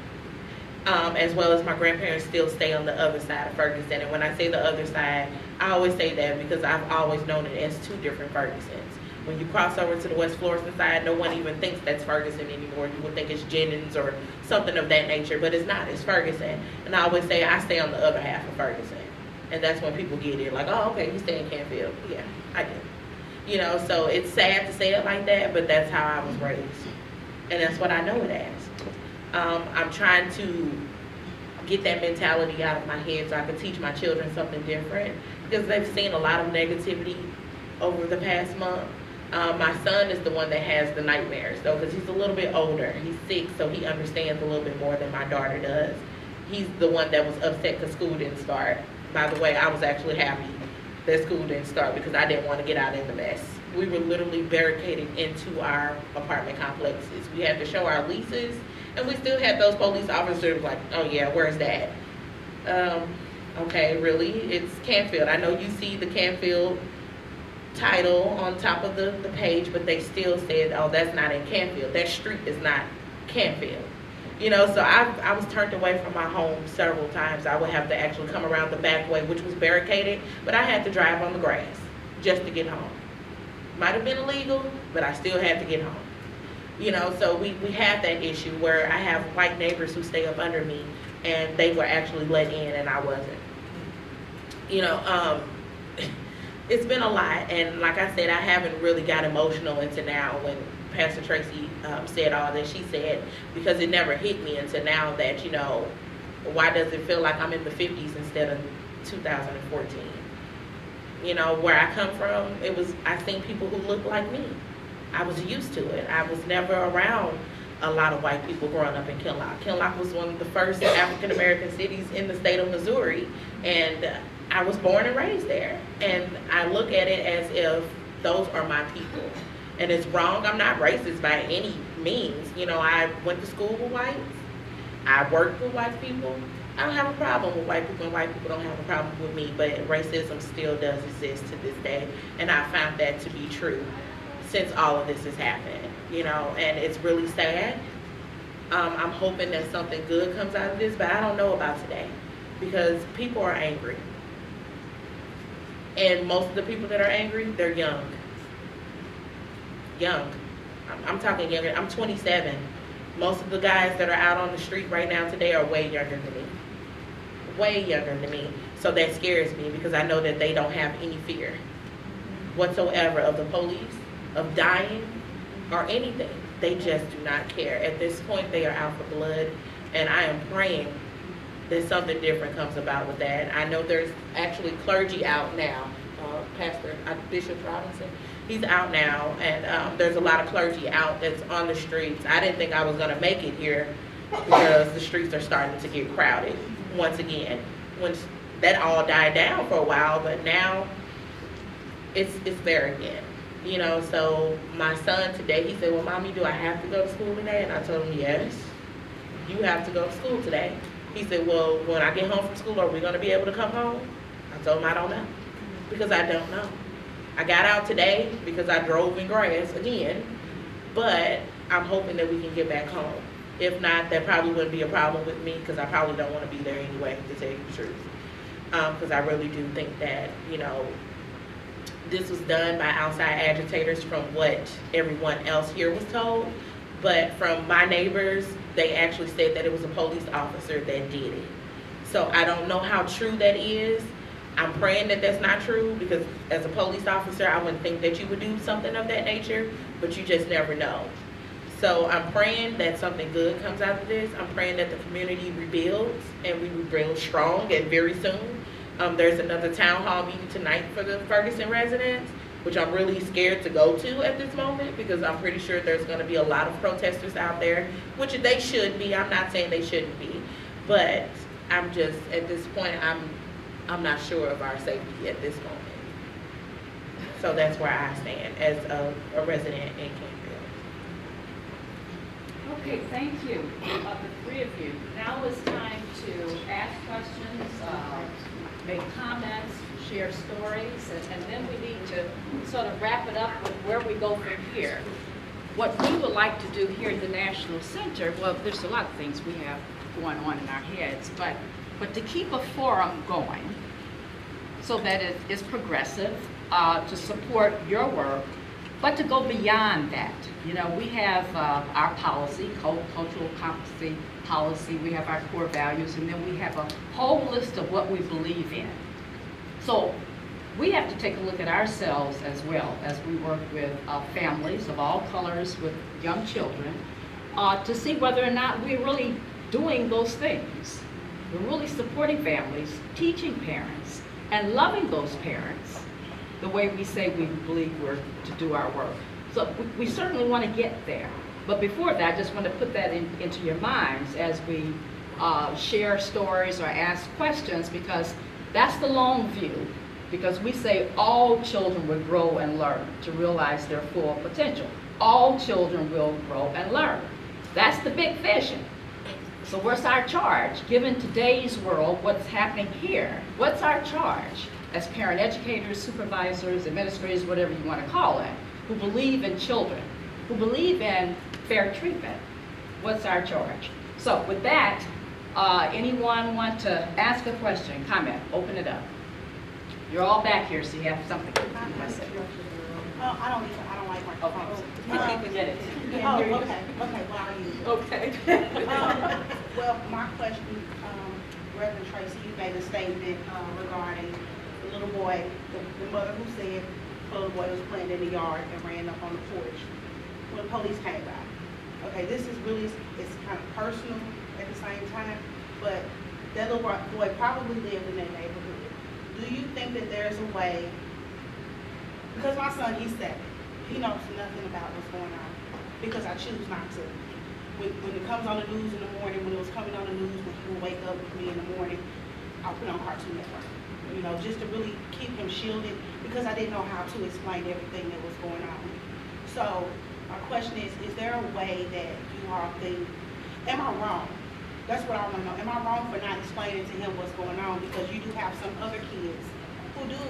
As well as my grandparents still stay on the other side of Ferguson. And when I say the other side, I always say that because I've always known it as 2 different Fergusons. When you cross over to the West Florissant side, no one even thinks that's Ferguson anymore. You would think it's Jennings or something of that nature, but it's not. It's Ferguson. And I always say I stay on the other half of Ferguson. And that's when people get it, like, oh, okay, you stay in Canfield. Yeah, I do. You know, so it's sad to say it like that, but that's how I was raised. And that's what I know it as. I'm trying to get that mentality out of my head so I can teach my children something different, because they've seen a lot of negativity over the past month. My son is the one that has the nightmares, though, because he's a little bit older. He's 6, so he understands a little bit more than my daughter does. He's the one that was upset because school didn't start. By the way, I was actually happy that school didn't start because I didn't want to get out in the mess. We were literally barricaded into our apartment complexes. We had to show our leases, and we still had those police officers like, oh yeah, where's that? Okay, really? It's Canfield. I know you see the Canfield title on top of the page, but they still said, oh, that's not in Canfield. That street is not Canfield. You know, so I was turned away from my home several times. I would have to actually come around the back way, which was barricaded, but I had to drive on the grass just to get home. Might have been illegal, but I still had to get home. You know, so we have that issue where I have white neighbors who stay up under me, and they were actually let in and I wasn't. You know, it's been a lot, and like I said, I haven't really got emotional until now when Pastor Tracy said all that she said, because it never hit me until now that, you know, why does it feel like I'm in the 50s instead of 2014? You know, where I come from, I seen people who look like me. I was used to it. I was never around a lot of white people growing up in Kinloch. Kinloch was one of the first African-American cities in the state of Missouri, and I was born and raised there. And I look at it as if those are my people. And it's wrong. I'm not racist by any means. You know, I went to school with whites. I worked with white people. I don't have a problem with white people, and white people don't have a problem with me, but racism still does exist to this day. And I found that to be true since all of this has happened, you know, and it's really sad. I'm hoping that something good comes out of this, but I don't know about today because people are angry. And most of the people that are angry, they're young. Young. I'm talking younger. I'm 27. Most of the guys that are out on the street right now today are way younger than me. Way younger than me. So that scares me because I know that they don't have any fear whatsoever of the police, of dying, or anything. They just do not care. At this point, they are out for blood, and I am praying that something different comes about with that. I know there's actually clergy out now. Pastor Bishop Robinson, he's out now, and there's a lot of clergy out that's on the streets. I didn't think I was going to make it here because the streets are starting to get crowded once again. When that all died down for a while, but now it's there again. You know, so my son today, he said, well, Mommy, do I have to go to school today? And I told him, yes, you have to go to school today. He said, well, when I get home from school, are we going to be able to come home? I told him I don't know, because I don't know. I got out today because I drove in grass again, but I'm hoping that we can get back home. If not, that probably wouldn't be a problem with me because I probably don't want to be there anyway, to tell you the truth. Because I really do think that, you know, this was done by outside agitators from what everyone else here was told. But from my neighbors, they actually said that it was a police officer that did it. So I don't know how true that is. I'm praying that that's not true because as a police officer, I wouldn't think that you would do something of that nature, but you just never know. So I'm praying that something good comes out of this. I'm praying that the community rebuilds and we rebuild strong and very soon. There's another town hall meeting tonight for the Ferguson residents, which I'm really scared to go to at this moment because I'm pretty sure there's going to be a lot of protesters out there, which they should be. I'm not saying they shouldn't be, but I'm just, at this point, I'm not sure of our safety at this moment. So that's where I stand as a resident in Canfield. Okay, thank you, the three of you. Now is time to ask questions, make comments, share stories, and then we need to sort of wrap it up with where we go from here. What we would like to do here at the National Center, well, there's a lot of things we have going on in our heads, but to keep a forum going so that it is progressive, to support your work, but to go beyond that. You know, we have our policy, cultural competency policy, we have our core values, and then we have a whole list of what we believe in. So we have to take a look at ourselves as well as we work with families of all colors with young children to see whether or not we're really doing those things. We're really supporting families, teaching parents, and loving those parents, the way we say we believe we're to do our work. So we certainly want to get there. But before that, I just want to put that into your minds as we share stories or ask questions, because that's the long view. Because we say all children will grow and learn to realize their full potential. All children will grow and learn. That's the big vision. So what's our charge? Given today's world, what's happening here? What's our charge as parent educators, supervisors, administrators, whatever you want to call it, who believe in children, who believe in fair treatment? What's our charge? So with that, anyone want to ask a question, comment, open it up? You're all back here, so you have something to say. I don't like microphones. Forget it. Oh, okay, well, I'll use it. Okay. Well, my question, Reverend Tracy, you made a statement regarding the little boy, the mother who said the little boy was playing in the yard and ran up on the porch when the police came by. Okay, this is really, it's kind of personal at the same time, but that little boy probably lived in that neighborhood. Do you think that there's a way, because my son, he's 7, he knows nothing about what's going on, because I choose not to. When it comes on the news in the morning, when it was coming on the news, when he would wake up with me in the morning, I'll put on Cartoon Network, you know, just to really keep him shielded, because I didn't know how to explain everything that was going on. So my question is there a way that you all think, am I wrong? That's what I want to know. Am I wrong for not explaining to him what's going on? Because you do have some other kids who do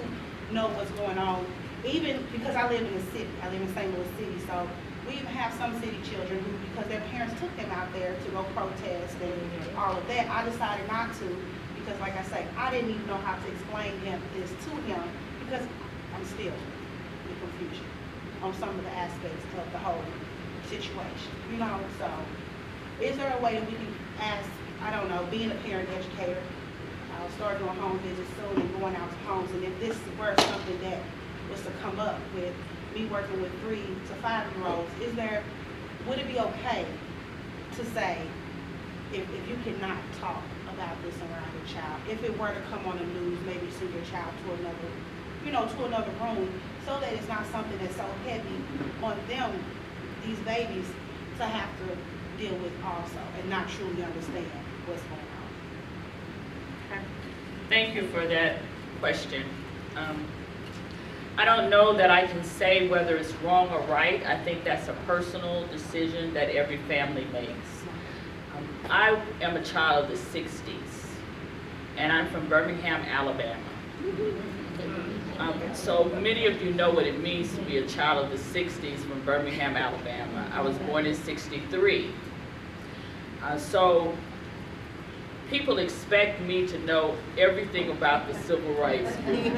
know what's going on, even because I live in the city. I live in St. Louis City, so we even have some city children who, because their parents took them out there to go protest and all of that, I decided not to, because like I say, I didn't even know how to explain this to him, because I'm still in confusion on some of the aspects of the whole situation, you know, so. Is there a way that we can ask, I don't know, being a parent educator, start doing home visits soon and going out to homes, and if this were something that was to come up with me working with 3 to 5-year-olds, would it be okay to say, if you cannot talk about this around your child, if it were to come on the news, maybe send your child to another room, so that it's not something that's so heavy on them, these babies, to have to deal with also and not truly understand what's going on. Okay. Thank you for that question. I don't know that I can say whether it's wrong or right. I think that's a personal decision that every family makes. I am a child of the 60s, and I'm from Birmingham, Alabama. So many of you know what it means to be a child of the 60s from Birmingham, Alabama. I was born in '63. So people expect me to know everything about the civil rights movement.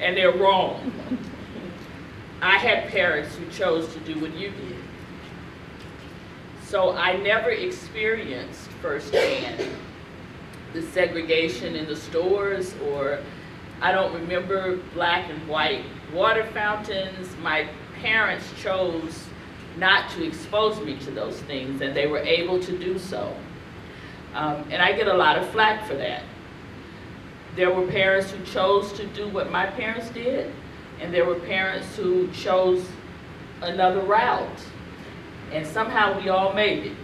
And they're wrong. I had parents who chose to do what you did. So I never experienced firsthand the segregation in the stores, or I don't remember black and white water fountains. My parents chose not to expose me to those things, and they were able to do so. And I get a lot of flack for that. There were parents who chose to do what my parents did, and there were parents who chose another route. And somehow we all made it.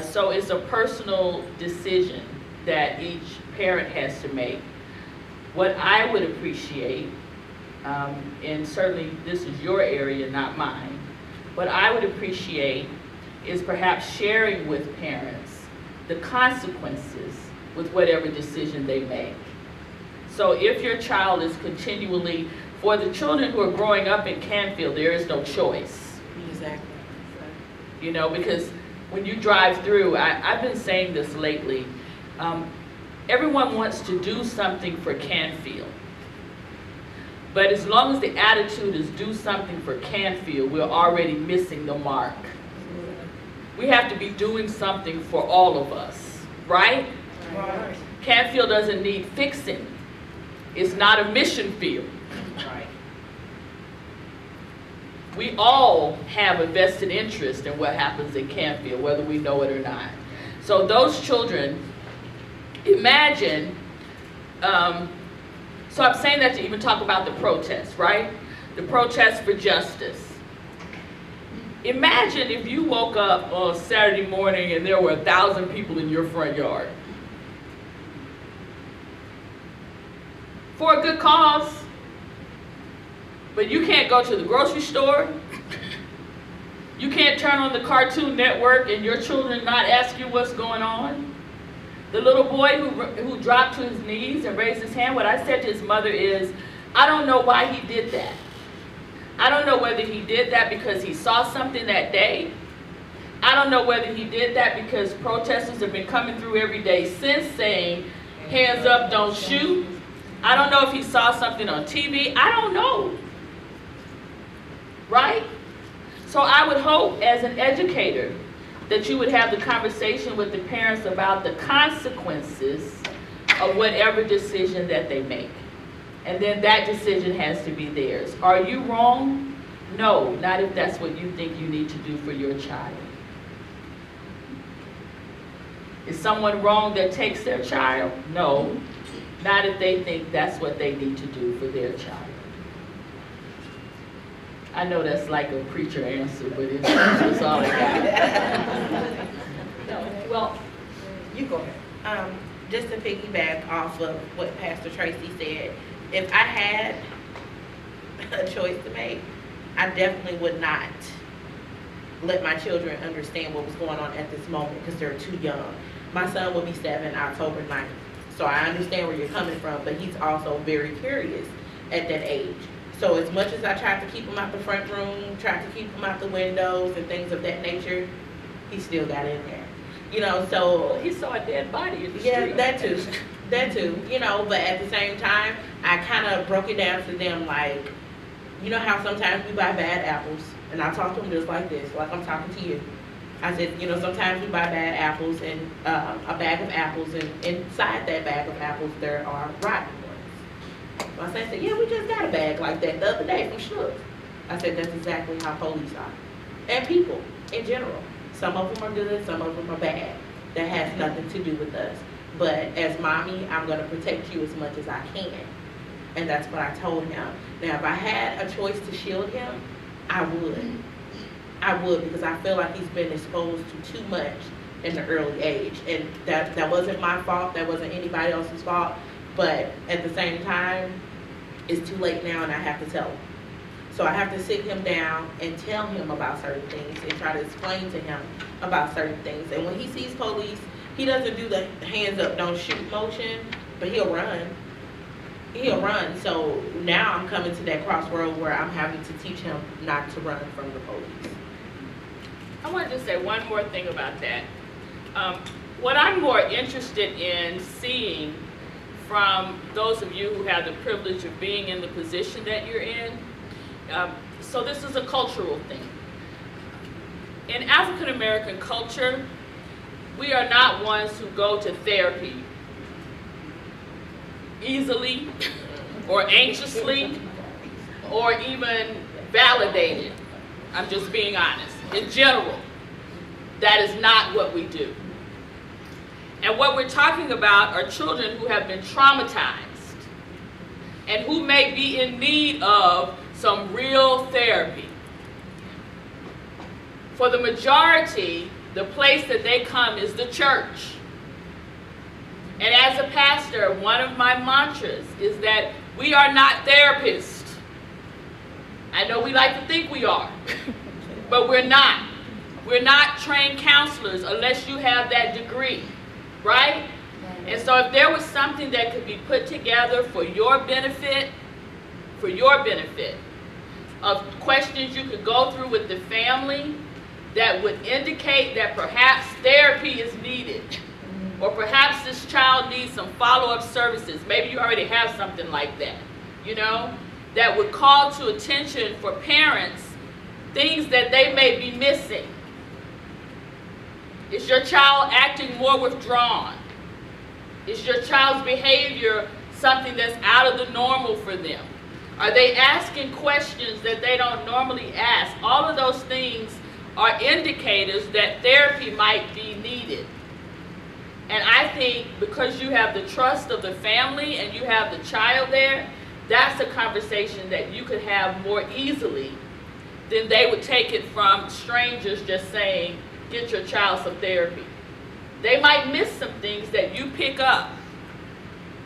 So it's a personal decision that each parent has to make. What I would appreciate, and certainly this is your area, not mine, what I would appreciate is perhaps sharing with parents the consequences with whatever decision they make. So if your child is continually, for the children who are growing up in Canfield, there is no choice. Exactly. You know, because when you drive through, I've been saying this lately, everyone wants to do something for Canfield. But as long as the attitude is do something for Canfield, we're already missing the mark. We have to be doing something for all of us, right? Right. Canfield doesn't need fixing. It's not a mission field. Right. We all have a vested interest in what happens in Canfield, whether we know it or not. So those children, imagine So I'm saying that to even talk about the protests, right? The protests for justice. Imagine if you woke up on Saturday morning and there were 1,000 people in your front yard. For a good cause. But you can't go to the grocery store. You can't turn on the Cartoon Network and your children not ask you what's going on. The little boy who dropped to his knees and raised his hand, what I said to his mother is, I don't know why he did that. I don't know whether he did that because he saw something that day. I don't know whether he did that because protesters have been coming through every day since saying, hands up, don't shoot. I don't know if he saw something on TV. I don't know. Right? So I would hope as an educator that you would have the conversation with the parents about the consequences of whatever decision that they make. And then that decision has to be theirs. Are you wrong? No, not if that's what you think you need to do for your child. Is someone wrong that takes their child? No, not if they think that's what they need to do for their child. I know that's like a preacher answer, but it's all I got. No, well, you go ahead. Just to piggyback off of what Pastor Tracy said, if I had a choice to make, I definitely would not let my children understand what was going on at this moment because they're too young. My son will be 7 October 9th, so I understand where you're coming from, but he's also very curious at that age. So as much as I tried to keep him out the front room, tried to keep him out the windows and things of that nature, he still got in there. You know, so He saw a dead body in the yeah, street. that too, you know, but at the same time, I kind of broke it down to them like, you know how sometimes we buy bad apples, and I talk to them just like this, like I'm talking to you. I said, you know, sometimes we buy bad apples and a bag of apples, and inside that bag of apples there are rotten ones. My son said, yeah, we just got a bag like that the other day from Schnucks. I said, that's exactly how police are. And people in general. Some of them are good, some of them are bad. That has nothing to do with us. But as mommy, I'm going to protect you as much as I can. And that's what I told him. Now, if I had a choice to shield him, I would. I would, because I feel like he's been exposed to too much in the early age. And that wasn't my fault. That wasn't anybody else's fault. But at the same time, it's too late now and I have to tell him. So I have to sit him down and tell him about certain things and try to explain to him about certain things. And when he sees police, he doesn't do the hands up, don't shoot motion, but he'll run. He'll run. So now I'm coming to that crossroad where I'm having to teach him not to run from the police. I want to just say one more thing about that. What I'm more interested in seeing from those of you who have the privilege of being in the position that you're in, so this is a cultural thing. In African American culture, we are not ones who go to therapy easily or anxiously or even validated. I'm just being honest. In general, that is not what we do. And what we're talking about are children who have been traumatized and who may be in need of some real therapy. For the majority, the place that they come is the church. And as a pastor, one of my mantras is that we are not therapists. I know we like to think we are, but we're not. We're not trained counselors unless you have that degree, right? And so if there was something that could be put together for your benefit, of questions you could go through with the family that would indicate that perhaps therapy is needed, or perhaps this child needs some follow-up services. Maybe you already have something like that, you know, that would call to attention for parents things that they may be missing. Is your child acting more withdrawn? Is your child's behavior something that's out of the normal for them? Are they asking questions that they don't normally ask? All of those things are indicators that therapy might be needed. And I think because you have the trust of the family and you have the child there, that's a conversation that you could have more easily than they would take it from strangers just saying, get your child some therapy. They might miss some things that you pick up.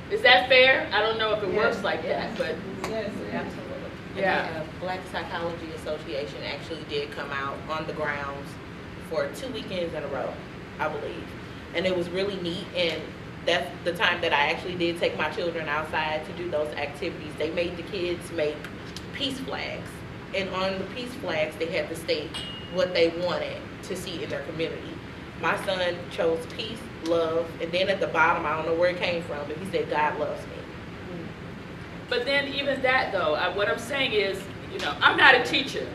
Is that fair? I don't know if it works like that, but Yes, absolutely. yeah. The Black Psychology Association actually did come out on the grounds for 2 weekends in a row, I believe. And it was really neat, and that's the time that I actually did take my children outside to do those activities. They made the kids make peace flags, and on the peace flags they had to state what they wanted to see in their community. My son chose peace, love, and then at the bottom, I don't know where it came from, but he said, God loves me. But then even that though, what I'm saying is, you know, I'm not a teacher.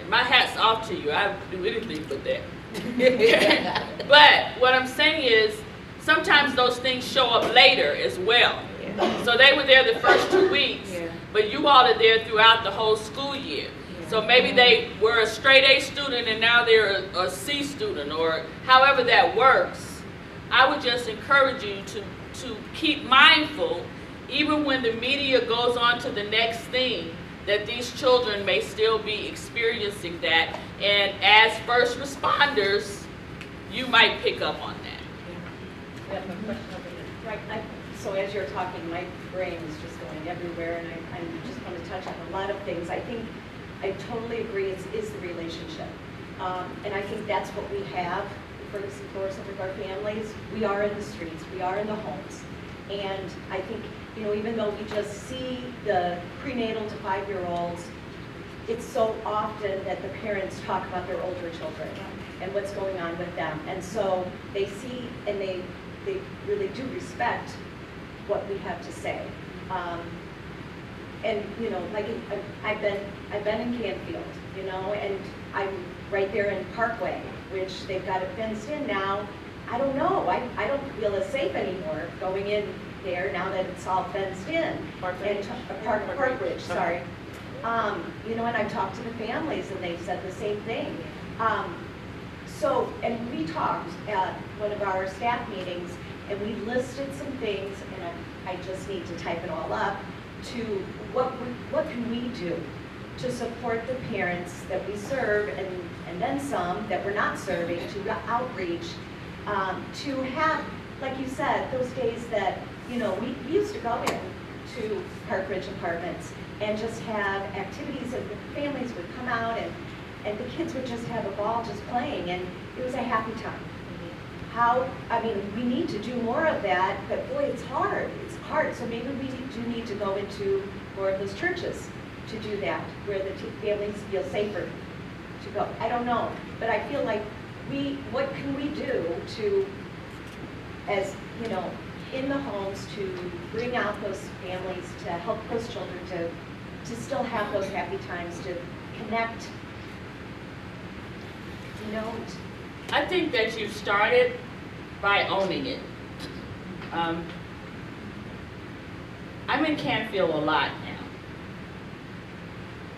My hat's off to you. I would do anything but that. But what I'm saying is, sometimes those things show up later as well. Yeah. So they were there the first 2 weeks, Yeah. but you all are there throughout the whole school year. So maybe they were a straight A student and now they're a C student, or however that works. I would just encourage you to keep mindful, even when the media goes on to the next thing, that these children may still be experiencing that. And as first responders, you might pick up on that. We have a question over here. Right, so as you're talking, my brain is just going everywhere, and I just want to touch on a lot of things. I think I totally agree, is the relationship. And I think that's what we have for Ferguson with our families. We are in the streets, we are in the homes. And I think, you know, even though we just see the prenatal to 5-year-olds, it's so often that the parents talk about their older children and what's going on with them. And so they see and they really do respect what we have to say. And you know, like I've been in Canfield, you know, and I'm right there in Parkway, which they've got it fenced in now. I don't know. I don't feel as safe anymore going in there now that it's all fenced in. Parkridge, sorry. You know, and I've talked to the families and they've said the same thing. So, and we talked at one of our staff meetings and we listed some things, and I just need to type it all up, to what can we do to support the parents that we serve and then some that we're not serving, to outreach, to have, like you said, those days that, you know, we used to go in to Parkridge Apartments and just have activities, and the families would come out and the kids would just have a ball just playing, and it was a happy time. I mean, we need to do more of that, but boy, it's hard. It's hard, so maybe we do need to go into more of those churches to do that, where the families feel safer to go. I don't know, but I feel like what can we do to, as, you know, in the homes, to bring out those families, to help those children to still have those happy times, to connect, you know. I think that you started by owning it. I'm in Canfield a lot now,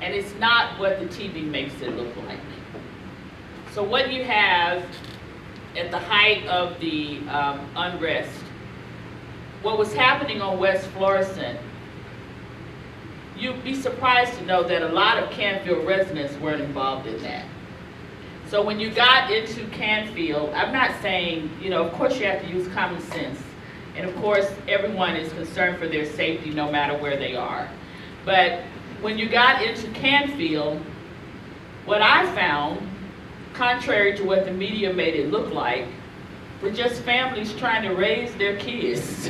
and it's not what the TV makes it look like. So what you have at the height of the unrest, what was happening on West Florissant, you'd be surprised to know that a lot of Canfield residents weren't involved in that. So when you got into Canfield, I'm not saying, you know, of course you have to use common sense. And of course, everyone is concerned for their safety no matter where they are. But when you got into Canfield, what I found, contrary to what the media made it look like, were just families trying to raise their kids.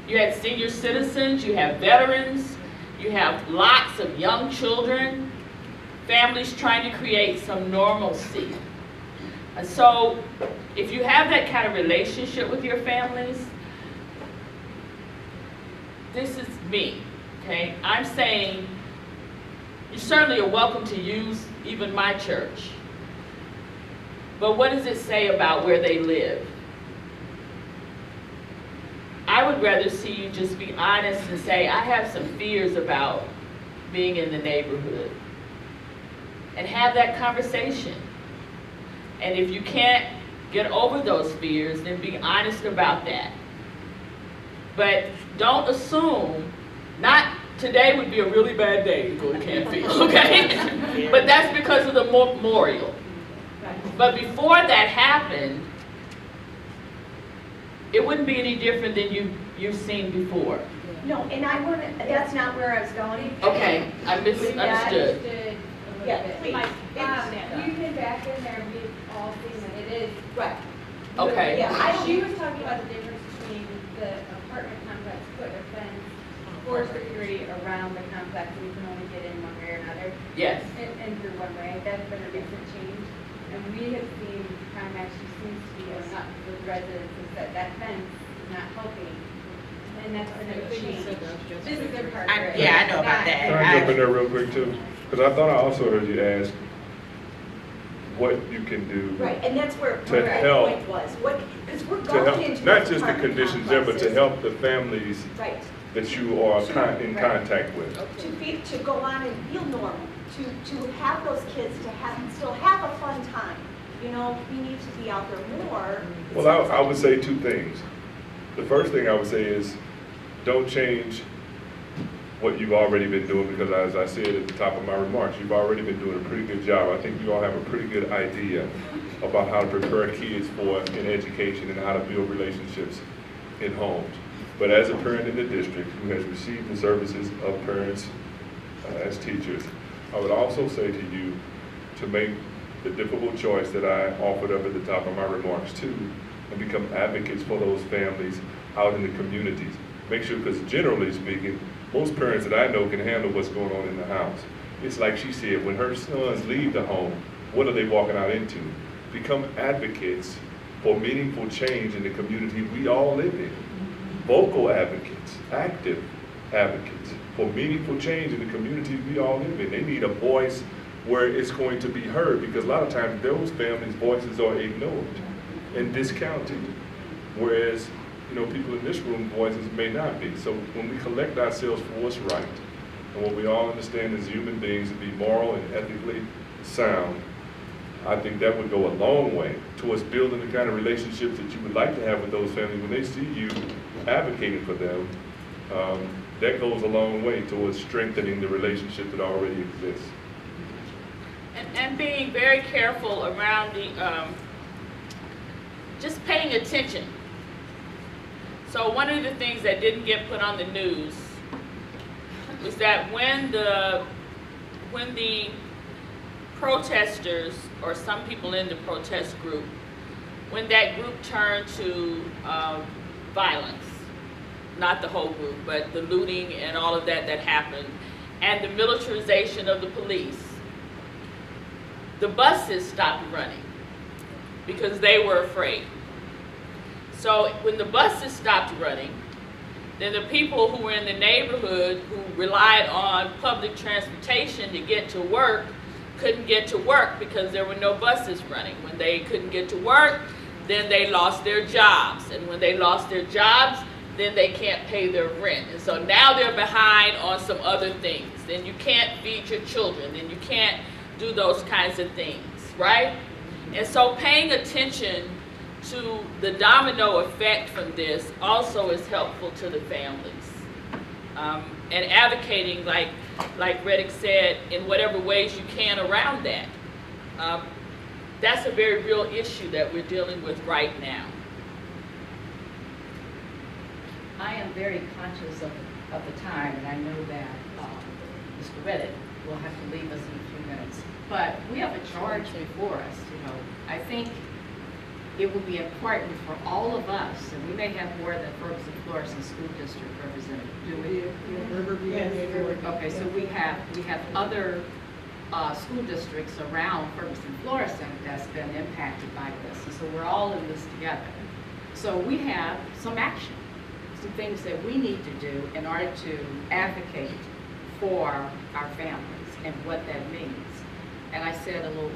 You had senior citizens, you have veterans, you have lots of young children, families trying to create some normalcy. And so if you have that kind of relationship with your families, this is me, okay? I'm saying you certainly are welcome to use even my church. But what does it say about where they live? I would rather see you just be honest and say, I have some fears about being in the neighborhood. And have that conversation. And if you can't get over those fears, and be honest about that. But don't assume, not today would be a really bad day to go to Canfield, okay? But that's because of the memorial. But before that happened, it wouldn't be any different than you've seen before. No, and I want to, that's not where I was going. Okay, I misunderstood. Yeah, please. You've been back in there, we've all seen it, it is. Right. Okay. Yeah, She was talking about the difference between the apartment complex putting a fence for security around the complex, and you can only get in one way or another. Yes. And through one way, that's been a recent change. And we have seen crime actually seems to be going up with residents, is that fence is not helping. And that's been a change. This is their part. Yeah, I know about that. Can I jump in there real quick too? Because I thought I also heard you ask what you can do Right, and that's where to my help- point was. What, because we're to going help, into. not those just the apartment conditions there, but to complexes. help the families Right. that you are in Right. contact with. To go on and feel normal, to have those kids, still have a fun time. You know, we need to be out there more. Well, I would say two things. The first thing I would say is, don't change what you've already been doing, because as I said at the top of my remarks, you've already been doing a pretty good job. I think you all have a pretty good idea about how to prepare kids for an education and how to build relationships in homes. But as a parent in the district who has received the services of parents as teachers, I would also say to you to make the difficult choice that I offered up at the top of my remarks too, and become advocates for those families out in the communities. Make sure, because generally speaking, most parents that I know can handle what's going on in the house. It's like she said, when her sons leave the home, what are they walking out into? Become advocates for meaningful change in the community we all live in. Vocal advocates, active advocates for meaningful change in the community we all live in. They need a voice where it's going to be heard, because a lot of times those families' voices are ignored and discounted, whereas people in this room voices may not be. So when we collect ourselves for what's right, and what we all understand as human beings to be moral and ethically sound, I think that would go a long way towards building the kind of relationships that you would like to have with those families. When they see you advocating for them, that goes a long way towards strengthening the relationship that already exists. And being very careful around the, just paying attention. So one of the things that didn't get put on the news was that when the protesters, or some people in the protest group, when that group turned to violence, not the whole group, but the looting and all of that happened, and the militarization of the police, the buses stopped running because they were afraid. So when the buses stopped running, then the people who were in the neighborhood who relied on public transportation to get to work couldn't get to work because there were no buses running. When they couldn't get to work, then they lost their jobs. And when they lost their jobs, then they can't pay their rent. And so now they're behind on some other things. Then you can't feed your children. Then you can't do those kinds of things, right? And so paying attention to the domino effect from this also is helpful to the families. And advocating, like Reddick said, in whatever ways you can around that. That's a very real issue that we're dealing with right now. I am very conscious of the time, and I know that Mr. Reddick will have to leave us in a few minutes. But we have a charge before us, I think it will be important for all of us, and we may have more than Ferguson, Florissant School District represented, do we? Okay, so we have other school districts around Ferguson, Florissant that's been impacted by this, and so we're all in this together. So we have some action, some things that we need to do in order to advocate for our families and what that means. And I said a little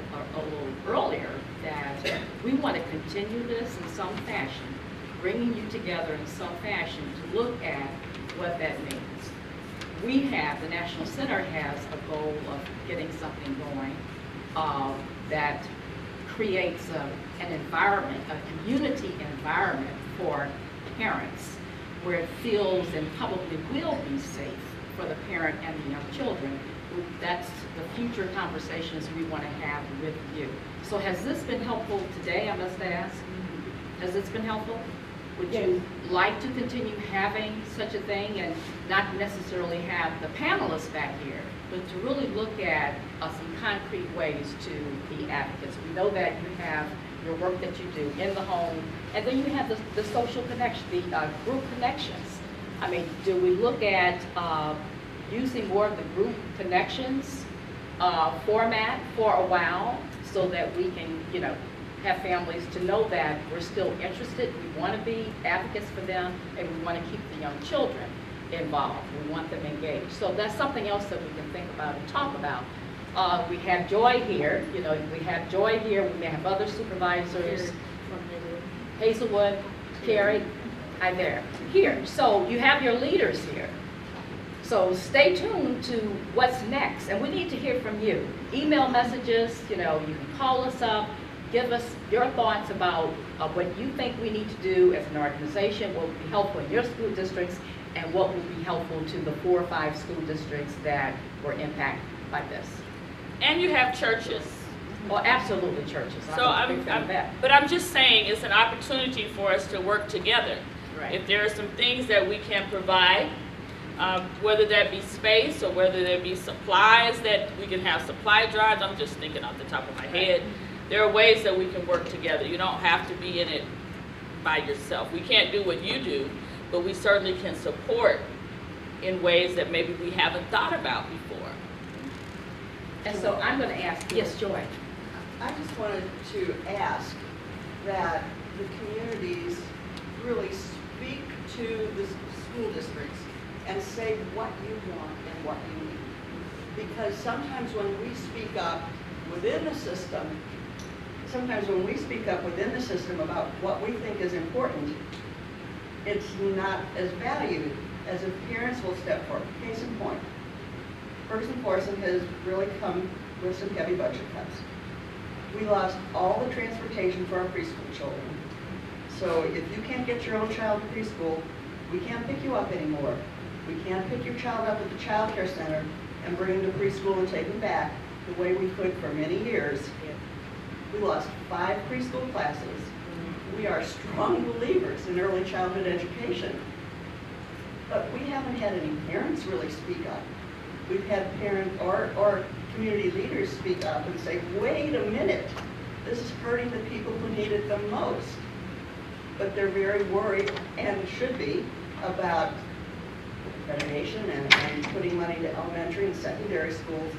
earlier that we want to continue this in some fashion, bringing you together in some fashion to look at what that means. The National Center has a goal of getting something going that creates an environment, a community environment for parents where it feels and probably will be safe for the parent and the young children. That's the future conversations we want to have with you. So has this been helpful today, I must ask? Has this been helpful? Would you like to continue having such a thing and not necessarily have the panelists back here, but to really look at some concrete ways to be advocates? We know that you have your work that you do in the home, and then you have the social connection, the group connections. I mean, do we look at using more of the group connections format for a while so that we can, you know, have families to know that we're still interested, we want to be advocates for them, and we want to keep the young children involved. We want them engaged. So that's something else that we can think about and talk about. We have Joy here, you know, we have Joy here, we may have other supervisors, Hazelwood, Carrie, I'm there, here. So you have your leaders here. So stay tuned to what's next, and we need to hear from you. Email messages, you know, you can call us up, give us your thoughts about what you think we need to do as an organization, what would be helpful in your school districts, and what would be helpful to the 4 or 5 school districts that were impacted by this. And you have churches. Well, absolutely churches. So I'm a big fan of that. but I'm just saying it's an opportunity for us to work together. Right. If there are some things that we can provide, whether that be space or whether there be supplies that we can have supply drives, I'm just thinking off the top of my head. There are ways that we can work together. You don't have to be in it by yourself. We can't do what you do, but we certainly can support in ways that maybe we haven't thought about before. And so I'm going to ask, yes, Joy. I just wanted to ask that the communities really speak to the school districts and say what you want and what you need. Because sometimes when we speak up within the system, about what we think is important, it's not as valued as if parents will step forward. Case in point, Ferguson has really come with some heavy budget cuts. We lost all the transportation for our preschool children. So if you can't get your own child to preschool, we can't pick you up anymore. We can't pick your child up at the child care center and bring him to preschool and take him back the way we could for many years. We lost 5 preschool classes. We are strong believers in early childhood education. But we haven't had any parents really speak up. We've had parents or community leaders speak up and say, wait a minute, this is hurting the people who need it the most. But they're very worried, and should be, about accreditation and putting money to elementary and secondary schools.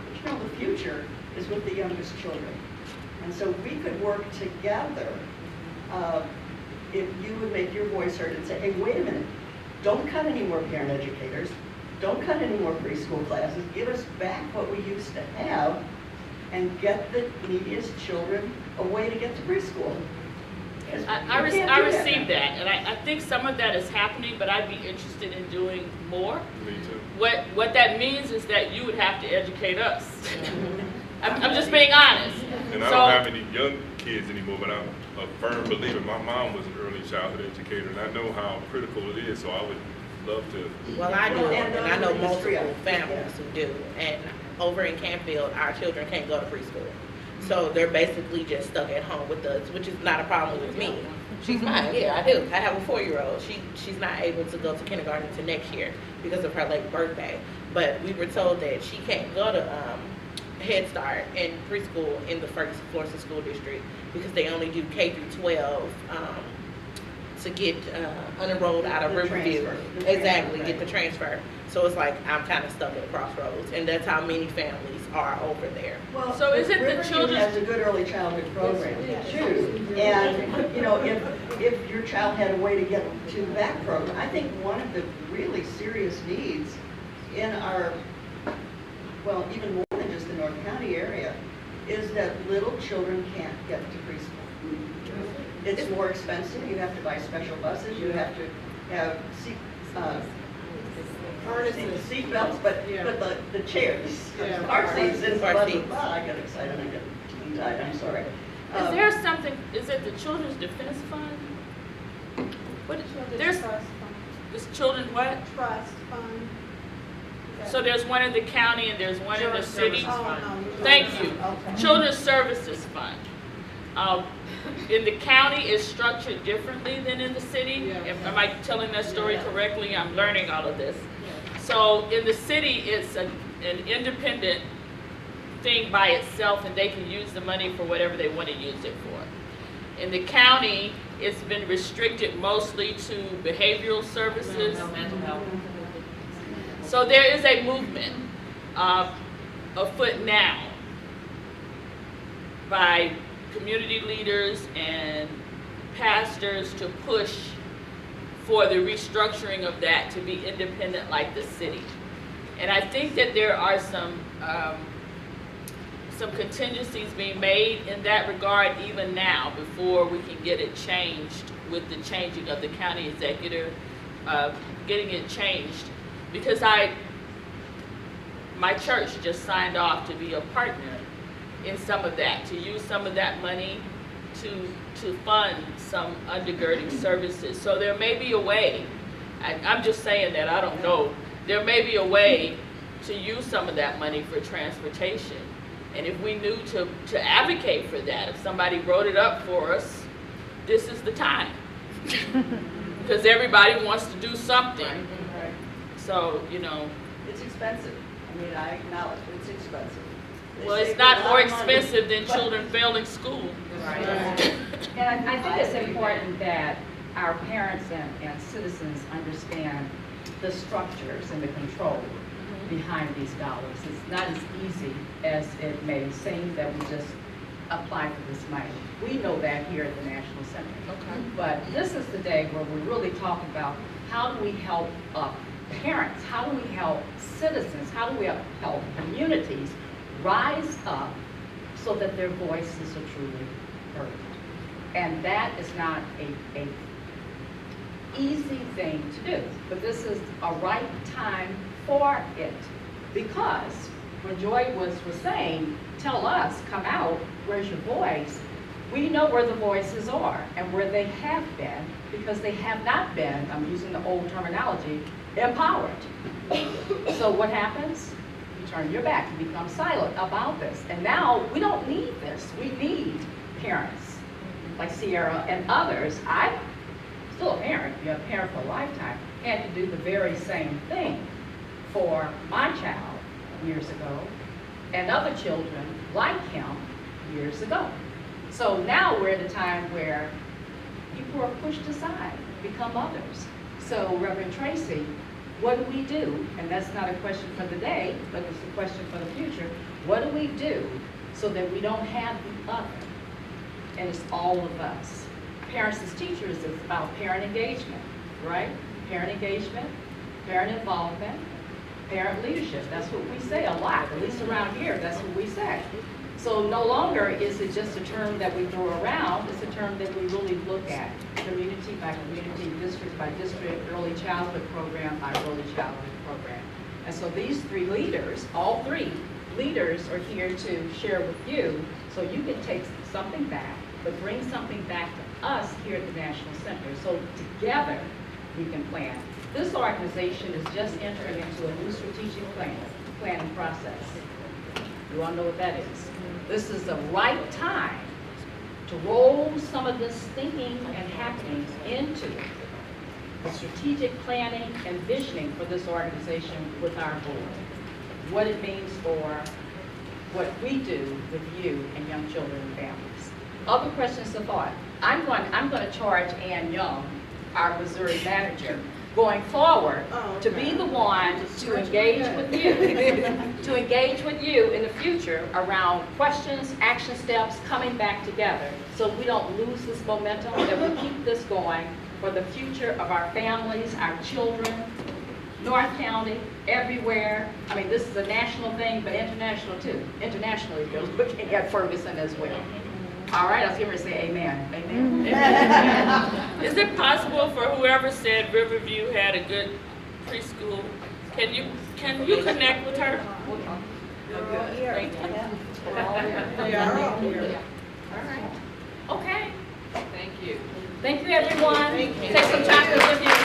But you know, the future is with the youngest children. And so we could work together if you would make your voice heard and say, hey, wait a minute, don't cut any more parent educators, don't cut any more preschool classes, give us back what we used to have and get the neediest children a way to get to preschool. I received that, and I think some of that is happening, but I'd be interested in doing more. Me too. What that means is that you would have to educate us. I'm just being honest. And I don't have any young kids anymore, but I'm a firm believer. My mom was an early childhood educator, and I know how critical it is, so I would love to. Well, I do, and I know multiple Yeah. families who do. And over in Campfield, our children can't go to preschool. So they're basically just stuck at home with us, which is not a problem with me. She's mine, yeah, I do. I have a 4-year-old. She's not able to go to kindergarten until next year because of her late birthday. But we were told that she can't go to Head Start and preschool in the Ferguson Florissant School District because they only do K through 12 to get unenrolled out of The Riverview. transfer. The Exactly, transfer, get the transfer. So it's like I'm kind of stuck at a crossroads, and that's how many families are over there. Well, So is it the Riverview children's- has a good early childhood program too. And, you know, if your child had a way to get to that program, I think one of the really serious needs in our, well, even more than just the North County area, is that little children can't get to preschool. It's more expensive, you have to buy special buses, you have to have seat belts, but the chairs, car seats, and blah, blah, blah. I get excited, I get tongue-tied, I'm sorry. Is there something, is it the Children's Defense Fund? What, there's, this children what? Trust fund. So there's one in the county and there's one in the city? Oh, no. Thank you. Okay. Children's Services Fund. In the county, it's structured differently than in the city. Am I telling that story correctly? I'm learning all of this. So in the city, it's an independent thing by itself, and they can use the money for whatever they want to use it for. In the county, it's been restricted mostly to behavioral services. Mental health. So there is a movement afoot now by community leaders and pastors to push for the restructuring of that to be independent like the city. And I think that there are some contingencies being made in that regard even now before we can get it changed with the changing of the county executive, getting it changed. Because my church just signed off to be a partner in some of that, to use some of that money to fund some undergirding services. So there may be a way, I'm just saying that, I don't know, there may be a way to use some of that money for transportation. And if we knew to advocate for that, if somebody wrote it up for us, this is the time. Because everybody wants to do something. So, you know. It's expensive. I mean, I acknowledge it's expensive. They Well, save it's a not lot more of money, expensive than but- children failing school. And I think it's important that our parents and citizens understand the structures and the control behind these dollars. It's not as easy as it may seem that we just apply for this money. We know that here at the National Center. Okay. But this is the day where we're really talking about how do we help parents, how do we help citizens, how do we help communities rise up so that their voices are truly heard. And that is not a easy thing to do, but this is a right time for it. Because when Joy was saying, tell us, come out, where's your voice? We know where the voices are and where they have been, because they have not been, I'm using the old terminology, empowered. So what happens? You turn your back, you become silent about this. And now we don't need this. We need parents like Sierra and others. I'm still a parent, you're a parent for a lifetime, had to do the very same thing for my child years ago and other children like him years ago. So now we're at a time where people are pushed aside, become others. So Reverend Tracy, what do we do? And that's not a question for the day, but it's a question for the future. What do we do so that we don't have the other? And it's all of us. Parents as teachers is about parent engagement, right? Parent engagement, parent involvement, parent leadership. That's what we say a lot, at least around here, that's what we say. So no longer is it just a term that we throw around, it's a term that we really look at, community by community, district by district, early childhood program by early childhood program. And so these three leaders, all three leaders are here to share with you, so you can take something back, but bring something back to us here at the National Center. So together we can plan. This organization is just entering into a new strategic planning process. You all know what that is. This is the right time to roll some of this thinking and happenings into the strategic planning and visioning for this organization with our board. What it means for what we do with you and young children and families. Other questions of thought. I'm going to charge Ann Young, our Missouri manager, going forward to be the one to engage with you, in the future around questions, action steps, coming back together, so we don't lose this momentum, that we keep this going for the future of our families, our children, North County, everywhere. I mean, this is a national thing, but international too. Internationally, we're looking at Ferguson as well. All right, I was going to say amen. Amen. Is it possible for whoever said Riverview had a good preschool, can you connect with her? They're all here. Thank you. They are all here. All right. Thank you, everyone. Thank you. Take some time to look at